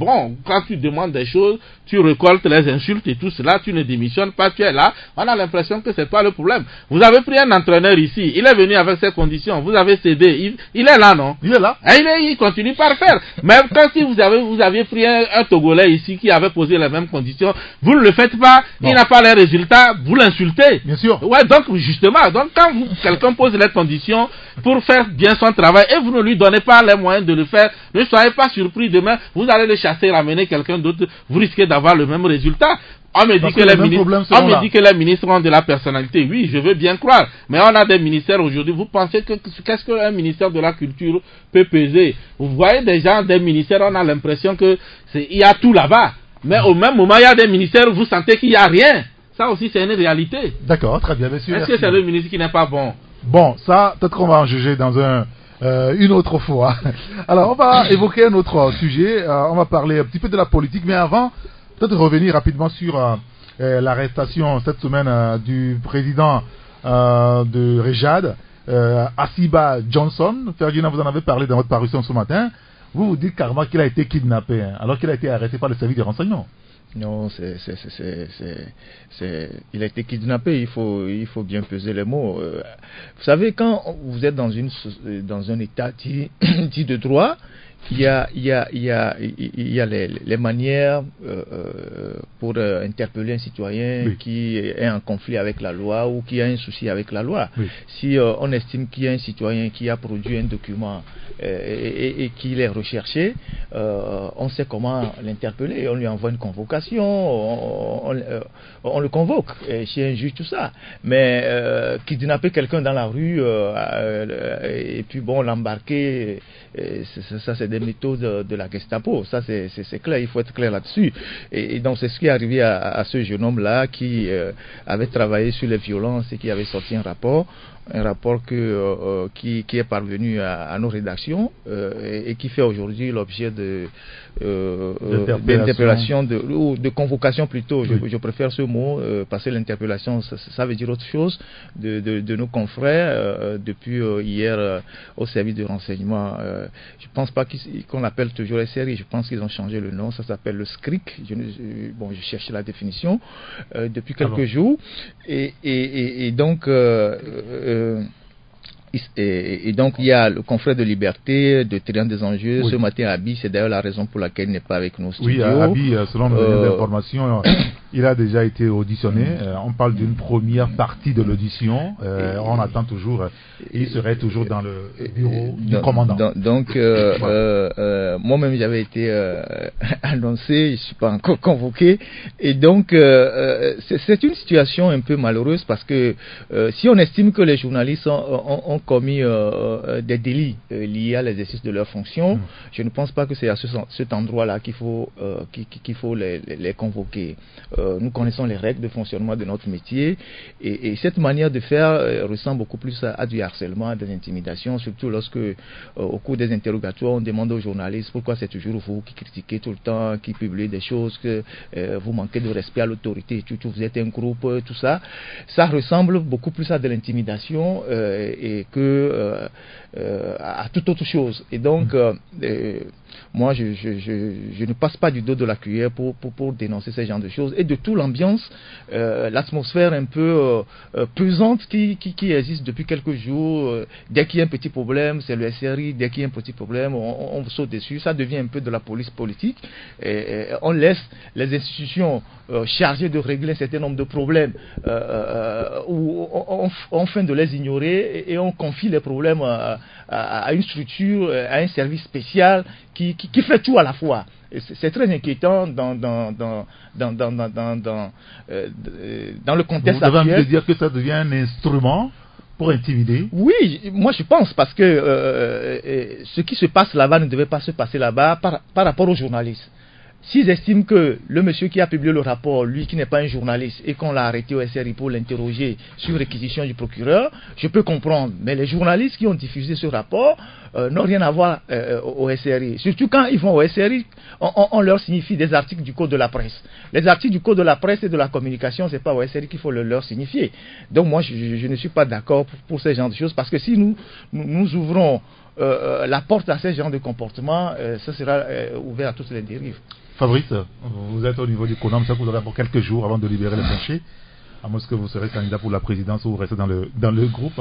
quand tu demandes des choses, tu récoltes les insultes et tout cela, tu ne démissionnes pas, tu es là, on a l'impression que c'est pas le problème. Vous avez pris un entraîneur ici, il est venu avec ses conditions, vous avez cédé, il est là, non? Il est là. Et il continue par faire. Même quand si vous aviez pris un Togolais ici qui avait posé les mêmes conditions, vous ne le faites pas, il n'a pas les résultats, vous l'insultez. Bien sûr. Ouais, donc justement, quand quelqu'un pose les conditions pour faire bien son travail et vous ne lui donnez pas les moyens de le faire, ne soyez pas surpris demain, vous allez le chasser, ramener quelqu'un d'autre, vous risquez d'avoir le même résultat. On me dit que les ministres ont de la personnalité. Oui, je veux bien croire. Mais on a des ministères aujourd'hui. Vous pensez que qu'est-ce qu'un ministère de la culture peut peser? Vous voyez des gens, des ministères, on a l'impression que il y a tout là-bas. Mais au même moment, il y a des ministères où vous sentez qu'il n'y a rien. Ça aussi, c'est une réalité. D'accord, très bien, monsieur. Est-ce que c'est le ministre qui n'est pas bon? Bon, ça, peut-être qu'on va en juger dans une autre fois. Alors, on va évoquer un autre sujet. On va parler un petit peu de la politique, mais avant, peut-être revenir rapidement sur l'arrestation cette semaine du président de Rejad, Asiba Johnson. Ferdinand, vous en avez parlé dans votre parution ce matin. Vous dites carrément qu'il a été kidnappé, alors qu'il a été arrêté par le service de renseignement. Non, il a été kidnappé, il faut bien peser les mots. Vous savez, quand vous êtes dans un état dit de droit, il y a les manières pour interpeller un citoyen qui est en conflit avec la loi ou qui a un souci avec la loi. Oui. Si on estime qu'il y a un citoyen qui a produit un document et qu'il est recherché, on sait comment l'interpeller. On lui envoie une convocation, on le convoque chez un juge, tout ça. Mais kidnapper quelqu'un dans la rue et puis bon, l'embarquer, ça c'est des méthodes de la Gestapo, ça c'est clair, il faut être clair là-dessus. Et donc c'est ce qui est arrivé à ce jeune homme-là qui avait travaillé sur les violences et qui avait sorti un rapport qui est parvenu à nos rédactions et qui fait aujourd'hui l'objet d'interpellation ou de convocation plutôt. Oui. Je préfère ce mot parce que l'interpellation ça veut dire autre chose de nos confrères depuis hier au service de renseignement. Je pense pas qu'on appelle toujours les séries, je pense qu'ils ont changé le nom, ça s'appelle le SCRIC. Je cherchais la définition depuis quelques jours et donc et donc il y a le confrère de Liberté de Triangle des Enjeux ce matin à Abi, c'est d'ailleurs la raison pour laquelle il n'est pas avec nos studios. Oui, à Abi, selon nos informations, il a déjà été auditionné. On parle d'une première partie de l'audition. On attend toujours. Il serait toujours dans le bureau du commandant. Donc, moi-même j'avais été annoncé, je ne suis pas encore convoqué. Et donc, c'est une situation un peu malheureuse parce que si on estime que les journalistes ont commis des délits liés à l'exercice de leurs fonctions, je ne pense pas que c'est à cet endroit-là qu'il faut les convoquer. Nous connaissons les règles de fonctionnement de notre métier et cette manière de faire ressemble beaucoup plus à du harcèlement, à des intimidations, surtout lorsque au cours des interrogatoires on demande aux journalistes pourquoi c'est toujours vous qui critiquez tout le temps, qui publiez des choses, que vous manquez de respect à l'autorité, vous êtes un groupe, tout ça. Ça ressemble beaucoup plus à de l'intimidation et que à toute autre chose. Et donc moi je ne passe pas du dos de la cuillère pour dénoncer ce genre de choses et de toute l'ambiance, l'atmosphère un peu pesante qui existe depuis quelques jours. Dès qu'il y a un petit problème, c'est le SRI, dès qu'il y a un petit problème, on saute dessus, ça devient un peu de la police politique et on laisse les institutions chargées de régler un certain nombre de problèmes ou on feint de les ignorer et on confie les problèmes à une structure, à un service spécial qui fait tout à la fois. C'est très inquiétant dans le contexte actuel. Vous avez envie de dire que ça devient un instrument pour intimider? Oui, moi je pense parce que ce qui se passe là-bas ne devait pas se passer là-bas par rapport aux journalistes. S'ils estiment que le monsieur qui a publié le rapport, lui qui n'est pas un journaliste, et qu'on l'a arrêté au SRI pour l'interroger sur réquisition du procureur, je peux comprendre. Mais les journalistes qui ont diffusé ce rapport n'ont rien à voir au SRI. Surtout quand ils vont au SRI, on leur signifie des articles du Code de la presse. Les articles du Code de la presse et de la communication, c'est pas au SRI qu'il faut leur signifier. Donc moi, je ne suis pas d'accord pour ce genre de choses, parce que si nous ouvrons la porte à ce genre de comportement, ça sera ouvert à toutes les dérives. Fabrice, vous êtes au niveau du CONAM, ça vous aurez pour quelques jours avant de libérer le plancher, à moins que vous serez candidat pour la présidence ou vous restez dans le groupe.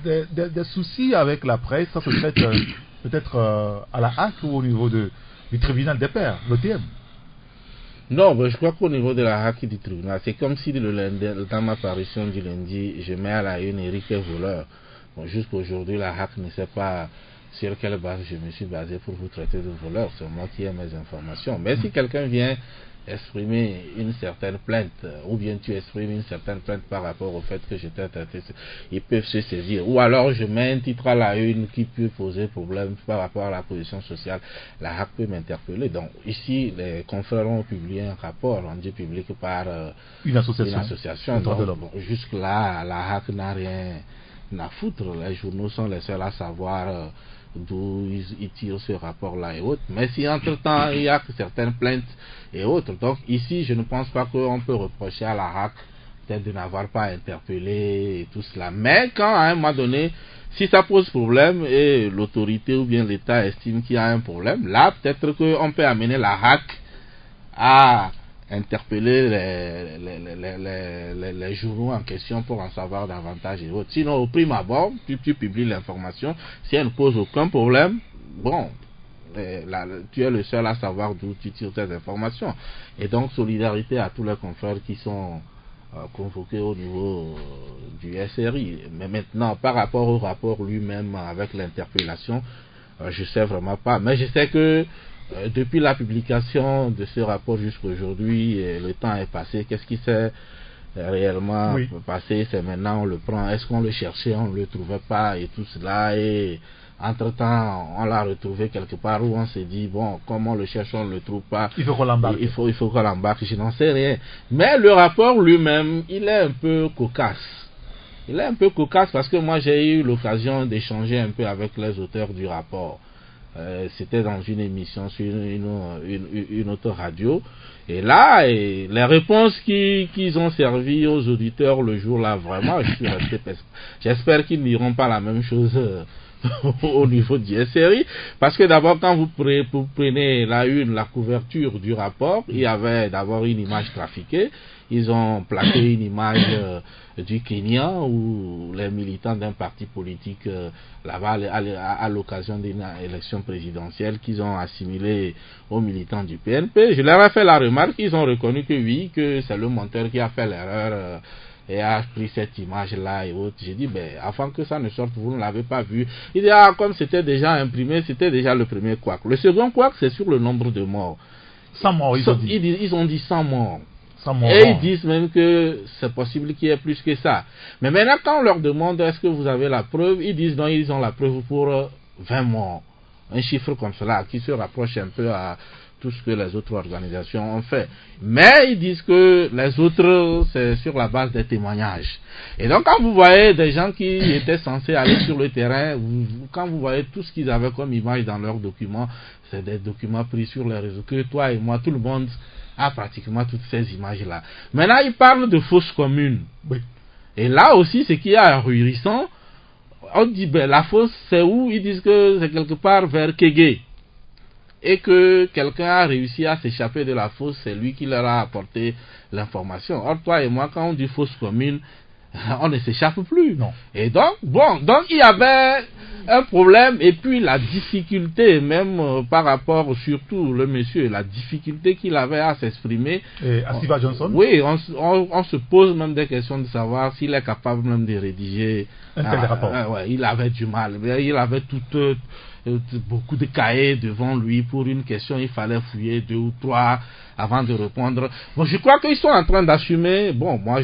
Des soucis avec la presse, ça se traite peut-être à la HAC ou au niveau du tribunal des pairs, l'OTM? Non, je crois qu'au niveau de la HAC du tribunal, c'est comme si dans ma parution du lundi, je mets à la une Éric est voleur. Bon, jusqu'aujourd'hui, la HAC ne s'est pas sur quelle base je me suis basé pour vous traiter de voleur. C'est moi qui ai mes informations. Mais si quelqu'un vient exprimer une certaine plainte, ou bien tu exprimes une certaine plainte par rapport au fait que je t'ai traité, ils peuvent se saisir. Ou alors je mets un titre à la une qui peut poser problème par rapport à la position sociale, la HAC peut m'interpeller. Donc ici, les confrères ont publié un rapport rendu public par une association. Donc, bon, jusque-là, la HAC n'a rien à foutre. Les journaux sont les seuls à savoir d'où ils tirent ce rapport-là et autres. Mais si entre-temps, il y a certaines plaintes et autres. Donc ici, je ne pense pas qu'on peut reprocher à la HAC peut-être de n'avoir pas interpellé et tout cela. Mais quand, à un moment donné, si ça pose problème et l'autorité ou bien l'État estime qu'il y a un problème, là, peut-être qu'on peut amener la HAC à interpeller les journaux en question pour en savoir davantage et autres. Sinon, au prime abord, tu publies l'information. Si elle ne pose aucun problème, bon, tu es le seul à savoir d'où tu tires tes informations. Et donc, solidarité à tous les confrères qui sont convoqués au niveau du SRI. Mais maintenant, par rapport au rapport lui-même avec l'interpellation, je sais vraiment pas. Mais je sais que depuis la publication de ce rapport jusqu'à aujourd'hui, le temps est passé. Qu'est-ce qui s'est réellement passé? C'est maintenant on le prend. Est-ce qu'on le cherchait, on ne le trouvait pas et tout cela, et entre-temps on l'a retrouvé quelque part où on s'est dit bon, comme on le cherche, on ne le trouve pas, il faut qu'on l'embarque. Il faut qu'on l'embarque, je n'en sais rien. Mais le rapport lui-même, il est un peu cocasse. Il est un peu cocasse parce que moi j'ai eu l'occasion d'échanger un peu avec les auteurs du rapport. C'était dans une émission sur une autre radio, et là, les réponses qu'ils ont servi aux auditeurs le jour-là, vraiment, je suis resté j'espère qu'ils n'iront pas la même chose au niveau du SRI, parce que d'abord, quand vous prenez la couverture du rapport, il y avait d'abord une image trafiquée. Ils ont plaqué une image du Kenya où les militants d'un parti politique là-bas à l'occasion d'une élection présidentielle qu'ils ont assimilé aux militants du PNP. Je leur ai fait la remarque, ils ont reconnu que oui, que c'est le monteur qui a fait l'erreur et a pris cette image-là et autres. J'ai dit, ben, avant que ça ne sorte, vous ne l'avez pas vu. Il dit, ah, comme c'était déjà imprimé, c'était déjà le premier couac. Le second couac, c'est sur le nombre de morts. 100 morts, ils ont dit. Ils ont dit 100 morts. Et ils disent même que c'est possible qu'il y ait plus que ça. Mais maintenant, quand on leur demande est-ce que vous avez la preuve, ils disent non, ils ont la preuve pour 20 morts. Un chiffre comme cela qui se rapproche un peu à tout ce que les autres organisations ont fait. Mais ils disent que les autres, c'est sur la base des témoignages. Et donc, quand vous voyez des gens qui étaient censés aller sur le terrain, quand vous voyez tout ce qu'ils avaient comme image dans leurs documents, c'est des documents pris sur les réseaux, que toi et moi, tout le monde a pratiquement toutes ces images-là. Maintenant, ils parlent de fausses communes. Oui. Et là aussi, ce qui est ahurissant, on dit, ben, la fosse, c'est où? Ils disent que c'est quelque part vers Kégué. Et que quelqu'un a réussi à s'échapper de la fosse, c'est lui qui leur a apporté l'information. Or, toi et moi, quand on dit fosse commune, on ne s'échappe plus. Non. Et donc, bon, donc il y avait un problème, et puis la difficulté, même par rapport, surtout le monsieur, la difficulté qu'il avait à s'exprimer. Et Asiba Johnson? Oui, on se pose même des questions de savoir s'il est capable même de rédiger un tel rapport. Ouais, il avait du mal. Il avait beaucoup de cahiers devant lui pour une question, il fallait fouiller 2 ou 3 avant de répondre. Bon, je crois qu'ils sont en train d'assumer, bon, moi,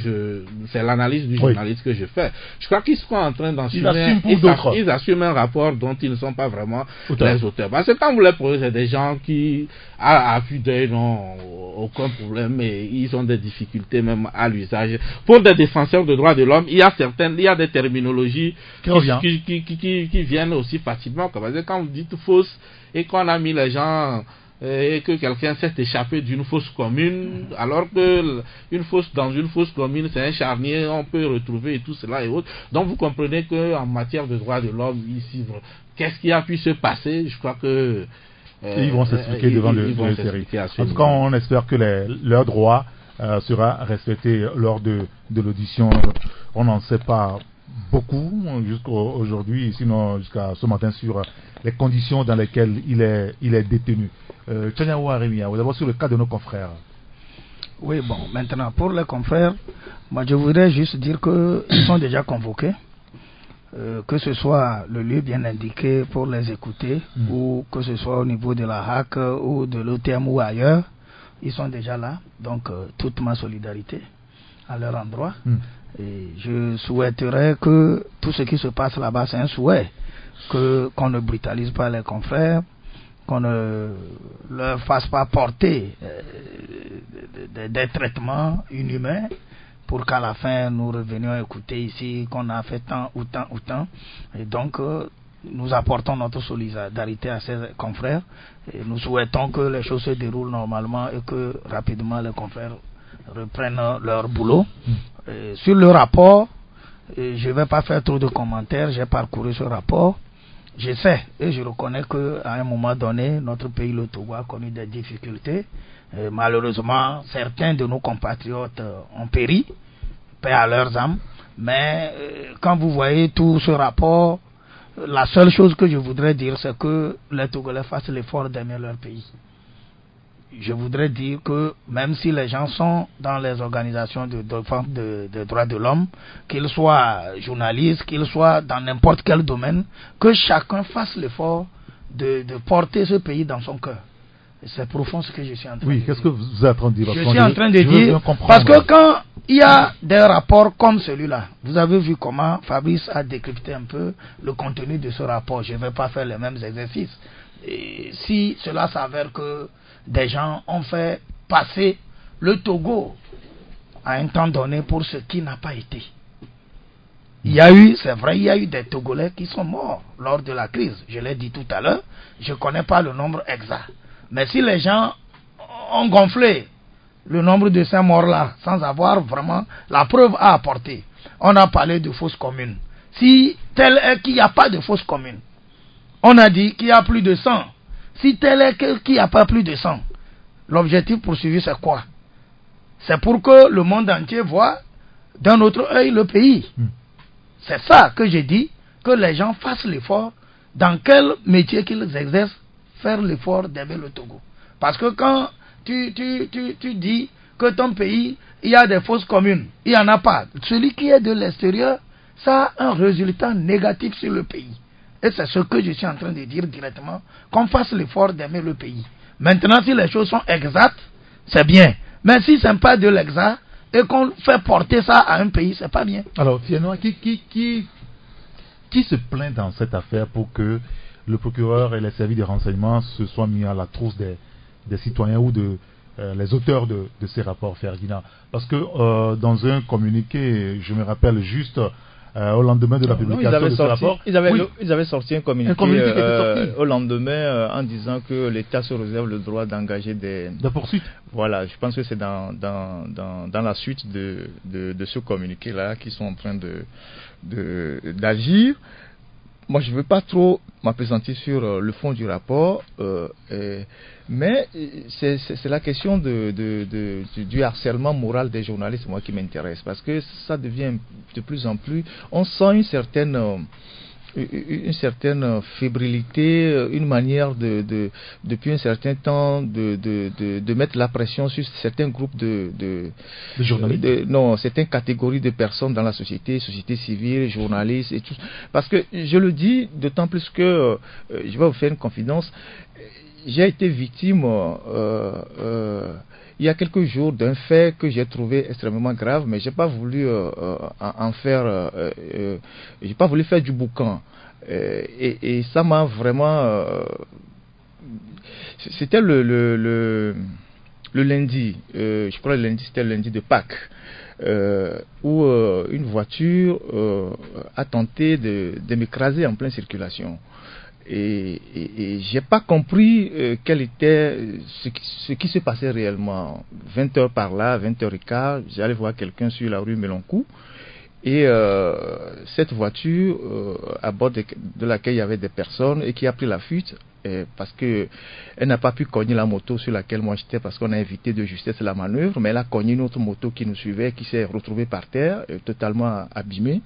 c'est l'analyse du journaliste que je fais. Je crois qu'ils sont en train d'assumer, ils assument un rapport dont ils ne sont pas vraiment les auteurs. Parce que quand vous les posez, c'est des gens qui, à vue d'œil, n'ont aucun problème, et ils ont des difficultés même à l'usage. Pour des défenseurs de droits de l'homme, il y a des terminologies qui viennent aussi facilement. Parce que quand vous dites fausse et qu'on a mis les gens et que quelqu'un s'est échappé d'une fosse commune, alors que dans une fosse commune, c'est un charnier, on peut retrouver et tout cela et autres. Donc vous comprenez qu'en matière de droits de l'homme, ici, qu'est-ce qui a pu se passer? Je crois que ils vont s'expliquer devant le SRI. En tout cas, on espère que leur droit sera respecté lors de l'audition. On n'en sait pas beaucoup jusqu'à aujourd'hui, sinon jusqu'à ce matin, sur les conditions dans lesquelles il est détenu. Tchanyawa Rémia, vous d'abord sur le cas de nos confrères. Oui, bon, maintenant pour les confrères, moi je voudrais juste dire qu'ils sont déjà convoqués. que ce soit le lieu bien indiqué pour les écouter, ou que ce soit au niveau de la HAC ou de l'OTM ou ailleurs, ils sont déjà là. Donc, toute ma solidarité à leur endroit. Et je souhaiterais que tout ce qui se passe là-bas, c'est un souhait, qu'on ne brutalise pas les confrères, qu'on ne leur fasse pas porter des traitements inhumains, pour qu'à la fin nous revenions écouter ici qu'on a fait tant ou tant ou tant. Et donc nous apportons notre solidarité à ces confrères et nous souhaitons que les choses se déroulent normalement et que rapidement les confrères reprennent leur boulot. Et sur le rapport, je ne vais pas faire trop de commentaires, j'ai parcouru ce rapport. Je sais et je reconnais qu'à un moment donné, notre pays, le Togo, a connu des difficultés. Malheureusement, certains de nos compatriotes ont péri, paix à leurs âmes. Mais quand vous voyez tout ce rapport, la seule chose que je voudrais dire, c'est que les Togolais fassent l'effort d'aimer leur pays. Je voudrais dire que même si les gens sont dans les organisations de défense des droits de l'homme, qu'ils soient journalistes, qu'ils soient dans n'importe quel domaine, que chacun fasse l'effort de porter ce pays dans son cœur. C'est profond ce que je suis en train de dire. Oui, qu'est-ce que vous êtes en train de dire? Je suis en train de dire, parce que quand il y a des rapports comme celui-là, vous avez vu comment Fabrice a décrypté un peu le contenu de ce rapport. Je ne vais pas faire les mêmes exercices. Et si cela s'avère que des gens ont fait passer le Togo à un temps donné pour ce qui n'a pas été. Il y a eu, c'est vrai, il y a eu des Togolais qui sont morts lors de la crise. Je l'ai dit tout à l'heure, je ne connais pas le nombre exact. Mais si les gens ont gonflé le nombre de ces morts-là sans avoir vraiment la preuve à apporter, on a parlé de fausses communes. Si tel est qu'il n'y a pas de fausses communes, on a dit qu'il y a plus de 100. Si tel est qu'il n'y a pas plus de 100, l'objectif poursuivi c'est quoi? C'est pour que le monde entier voit d'un autre œil le pays. C'est ça que j'ai dit, que les gens fassent l'effort, dans quel métier qu'ils exercent, faire l'effort d'aimer le Togo. Parce que quand tu dis que ton pays, il y a des fausses communes, il n'y en a pas. Celui qui est de l'extérieur, ça a un résultat négatif sur le pays. Et c'est ce que je suis en train de dire directement, qu'on fasse l'effort d'aimer le pays. Maintenant, si les choses sont exactes, c'est bien. Mais si ce n'est pas de l'exact, et qu'on fait porter ça à un pays, c'est pas bien. Alors, Fiennois, qui se plaint dans cette affaire pour que le procureur et les services de renseignement se soient mis à la trousse des citoyens ou de les auteurs de ces rapports, Ferdinand? Parce que dans un communiqué, je me rappelle juste au lendemain de la publication de ce rapport, ils avaient sorti un communiqué au lendemain en disant que l'État se réserve le droit d'engager des poursuites. Voilà, je pense que c'est dans la suite de ce communiqué-là qu'ils sont en train d'agir. Moi, je ne veux pas trop m'appesantir sur le fond du rapport, mais c'est la question du harcèlement moral des journalistes, moi, qui m'intéresse, parce que ça devient de plus en plus... On sent une certaine fébrilité, une manière depuis un certain temps de mettre la pression sur certains groupes de journalistes, certaines catégories de personnes dans la société civile, journalistes et tout. Parce que je le dis d'autant plus que je vais vous faire une confidence. J'ai été victime il y a quelques jours d'un fait que j'ai trouvé extrêmement grave, mais j'ai pas voulu j'ai pas voulu faire du boucan. Et ça m'a vraiment... c'était le lundi, je crois le lundi, c'était le lundi de Pâques, où une voiture a tenté de m'écraser en pleine circulation. Et j'ai pas compris quel était ce qui se passait réellement. 20h par là, 20h15, j'allais voir quelqu'un sur la rue Mélencourt, et cette voiture à bord de laquelle il y avait des personnes et qui a pris la fuite parce que elle n'a pas pu cogner la moto sur laquelle moi j'étais, parce qu'on a évité de justesse la manœuvre, mais elle a cogné une autre moto qui nous suivait, qui s'est retrouvée par terre, totalement abîmée,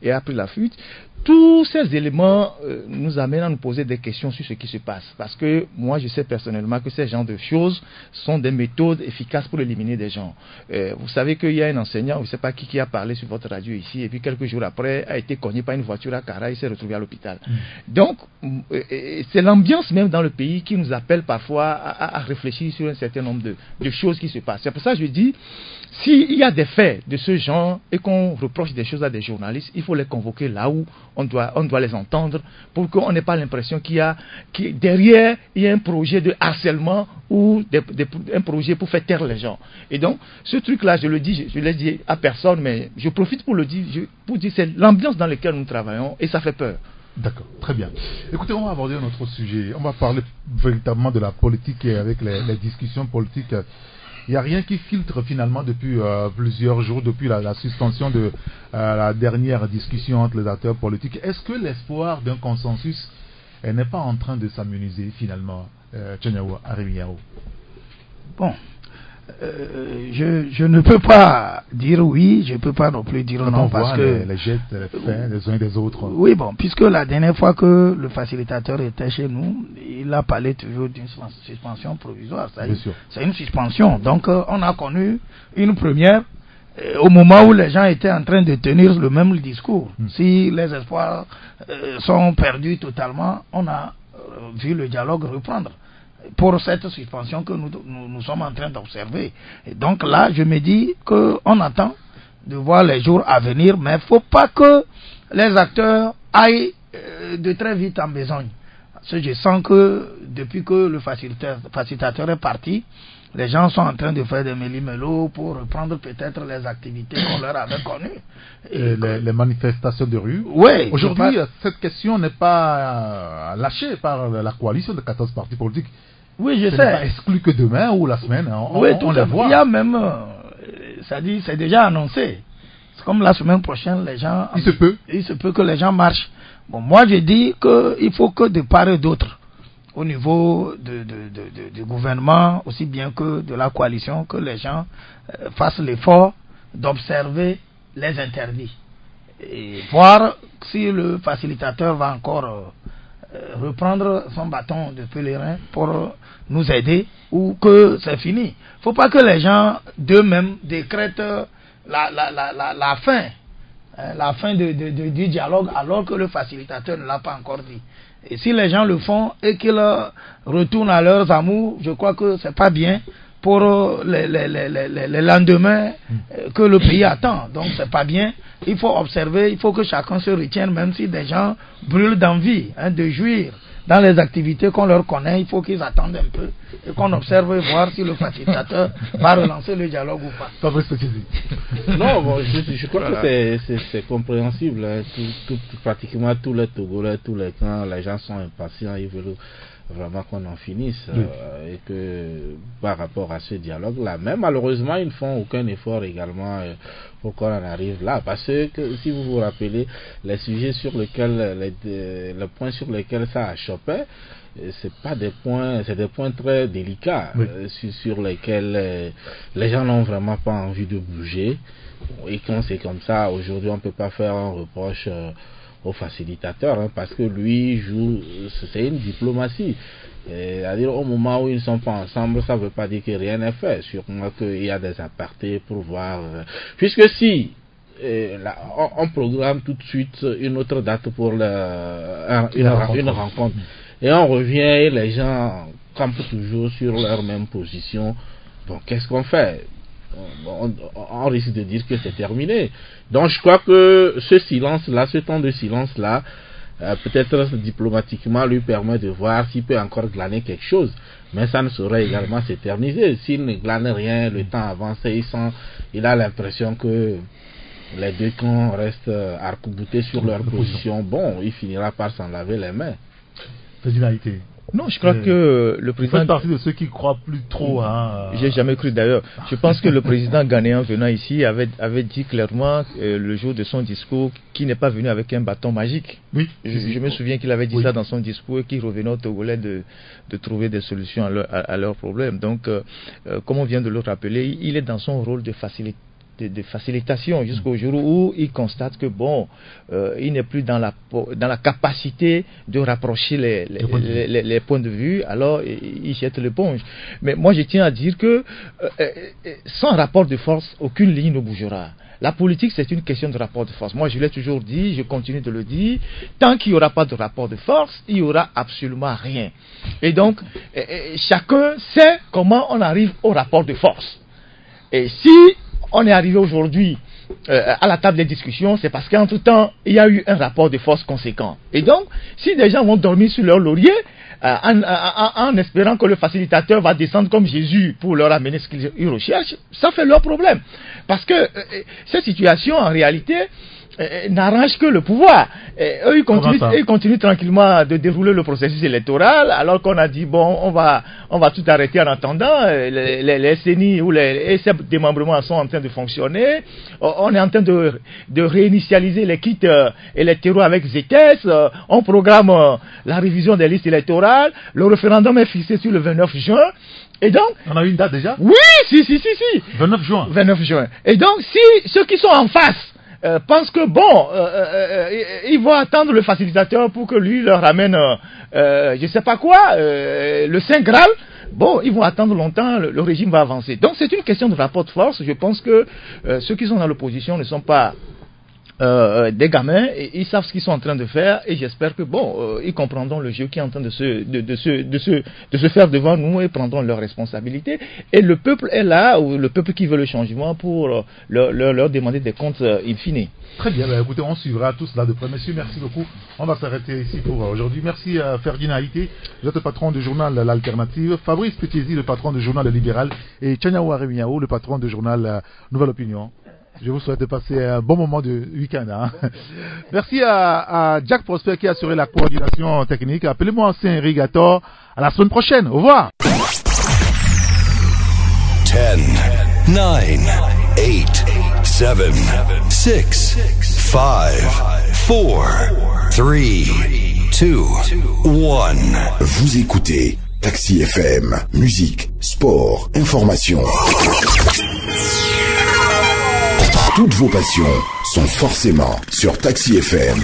et a pris la fuite. tous ces éléments nous amènent à nous poser des questions sur ce qui se passe. Parce que moi, je sais personnellement que ces genres de choses sont des méthodes efficaces pour éliminer des gens. Vous savez qu'il y a un enseignant, je ne sais pas qui a parlé sur votre radio ici, et puis quelques jours après, a été cogné par une voiture à Cara, il s'est retrouvé à l'hôpital. Donc, c'est l'ambiance même dans le pays qui nous appelle parfois à réfléchir sur un certain nombre de choses qui se passent. C'est pour ça que je dis, s'il y a des faits de ce genre et qu'on reproche des choses à des journalistes, il faut les convoquer là où on doit les entendre pour qu'on n'ait pas l'impression derrière il y a un projet de harcèlement ou un projet pour faire taire les gens. Et donc, ce truc-là, je l'ai dit à personne, mais je profite pour le dire, pour dire c'est l'ambiance dans laquelle nous travaillons et ça fait peur. D'accord, très bien. Écoutez, on va aborder un autre sujet. On va parler véritablement de la politique et avec les discussions politiques. Il n'y a rien qui filtre finalement depuis plusieurs jours, depuis la suspension de la dernière discussion entre les acteurs politiques. Est-ce que l'espoir d'un consensus n'est pas en train de s'amenuiser finalement, Tchéniaou Arémiao? Bon, je ne peux pas dire oui, je ne peux pas non plus dire non, parce que les jets, les faits des uns et des autres. Oui, bon, puisque la dernière fois que le facilitateur était chez nous, il a parlé toujours d'une suspension provisoire. C'est une suspension. Donc, on a connu une première au moment où les gens étaient en train de tenir le même discours. Si les espoirs sont perdus totalement, on a vu le dialogue reprendre pour cette suspension que nous sommes en train d'observer. Et donc là, je me dis qu'on attend de voir les jours à venir, mais il ne faut pas que les acteurs aillent de très vite en besogne. Parce que je sens que depuis que le facilitateur est parti, les gens sont en train de faire des méli-mélos pour reprendre peut-être les activités qu'on leur avait connues. Les manifestations de rue. Oui. Aujourd'hui, cette question n'est pas lâchée par la coalition de 14 partis politiques. Oui, je sais. Ce n'est pas exclu que demain ou la semaine, on les voit. Il y a même, ça dit, c'est déjà annoncé. C'est comme la semaine prochaine, les gens... Il se peut que les gens marchent. Bon, moi, je dis qu'il faut que de part et d'autre, au niveau du gouvernement, aussi bien que de la coalition, que les gens fassent l'effort d'observer les interdits. Et voir si le facilitateur va encore reprendre son bâton de pèlerin pour nous aider ou que c'est fini. Il ne faut pas que les gens d'eux-mêmes décrètent la fin du dialogue alors que le facilitateur ne l'a pas encore dit. Et si les gens le font et qu'ils retournent à leurs amours, je crois que c'est pas bien pour les lendemains que le pays attend. Donc c'est pas bien. Il faut observer, il faut que chacun se retienne, même si des gens brûlent d'envie de jouir dans les activités qu'on leur connaît. Il faut qu'ils attendent un peu et qu'on observe et voir si le facilitateur va relancer le dialogue ou pas. Non, bon, je crois que c'est compréhensible. Hein. Pratiquement tous les Togolais, tous les camps, les gens sont impatients, ils veulent vraiment qu'on en finisse et que par rapport à ce dialogue-là, mais malheureusement ils ne font aucun effort également pour qu'on en arrive là, parce que si vous vous rappelez les sujets sur lesquels les points sur lesquels ça a chopé, c'est des points très délicats sur lesquels les gens n'ont vraiment pas envie de bouger, et quand c'est comme ça aujourd'hui on peut pas faire un reproche au facilitateur, hein, parce que lui joue, c'est une diplomatie. C'est-à-dire au moment où ils ne sont pas ensemble, ça ne veut pas dire que rien n'est fait, sûrement qu'il y a des apartés pour voir. Puisque si on programme tout de suite une autre date pour une rencontre, et on revient et les gens campent toujours sur leur même position, bon, qu'est-ce qu'on fait? On risque de dire que c'est terminé. Donc je crois que ce silence-là, ce temps de silence-là, peut-être diplomatiquement lui permet de voir s'il peut encore glaner quelque chose, mais ça ne saurait également s'éterniser. S'il ne glane rien, le temps avance et il a l'impression que les deux camps restent arc-boutés sur leur position. Bon, il finira par s'en laver les mains. Non, je crois que le président... Vous faites partie de ceux qui croient plus trop. J'ai jamais cru d'ailleurs. Je pense que le président ghanéen venant ici avait dit clairement le jour de son discours qu'il n'est pas venu avec un bâton magique. Oui. Je me souviens qu'il avait dit ça dans son discours et qu'il revenait aux Togolais de trouver des solutions à leurs problèmes. Donc, comme on vient de le rappeler, il est dans son rôle de facilitation jusqu'au jour où il constate que bon, il n'est plus dans la capacité de rapprocher les points de vue, alors il jette l'éponge. Mais moi je tiens à dire que sans rapport de force, aucune ligne ne bougera. La politique, c'est une question de rapport de force. Moi, je l'ai toujours dit, je continue de le dire. Tant qu'il n'y aura pas de rapport de force, il n'y aura absolument rien. Et donc, chacun sait comment on arrive au rapport de force. Et si on est arrivé aujourd'hui à la table des discussions, c'est parce qu'entre-temps, il y a eu un rapport de force conséquent. Et donc, si des gens vont dormir sur leur laurier, en espérant que le facilitateur va descendre comme Jésus pour leur amener ce qu'ils recherchent, ça fait leur problème. Parce que cette situation, en réalité, n'arrange que le pouvoir. Eux, ils continuent tranquillement de dérouler le processus électoral, alors qu'on a dit, bon, on va tout arrêter en attendant. Les SNI ou les démembrements sont en train de fonctionner. On est en train de réinitialiser les kits électoraux avec ZETES. On programme la révision des listes électorales. Le référendum est fixé sur le 29 juin. Et donc, on a eu une date déjà? Oui, si. 29 juin. 29 juin. Et donc, si ceux qui sont en face pensent que bon, ils vont attendre le facilitateur pour que lui leur ramène, je sais pas quoi, le Saint Graal. Bon, ils vont attendre longtemps, le régime va avancer. Donc c'est une question de rapport de force. Je pense que ceux qui sont dans l'opposition ne sont pas des gamins, et ils savent ce qu'ils sont en train de faire, et j'espère que bon, ils comprendront le jeu qui est en train de se faire devant nous et prendront leurs responsabilités. Et le peuple est là, ou le peuple qui veut le changement, pour leur demander des comptes in fine. Très bien, écoutez, on suivra tout cela de près. Messieurs, merci beaucoup. On va s'arrêter ici pour aujourd'hui. Merci à Ferdinand Haïté, vous êtes le patron du journal L'Alternative, Fabrice Petiesi, le patron du journal Le Libéral, et Tchaniawa Remiao, le patron du journal Nouvelle Opinion. Je vous souhaite de passer un bon moment de week-end. Merci à Jack Prosper qui a assuré la coordination technique. Appelez-moi ancien irrigateur. À la semaine prochaine. Au revoir. 10, 9, 8, 7, 6, 5, 4, 3, 2, 1. Vous écoutez Taxi FM. Musique, sport, information. Toutes vos passions sont forcément sur Taxi FM.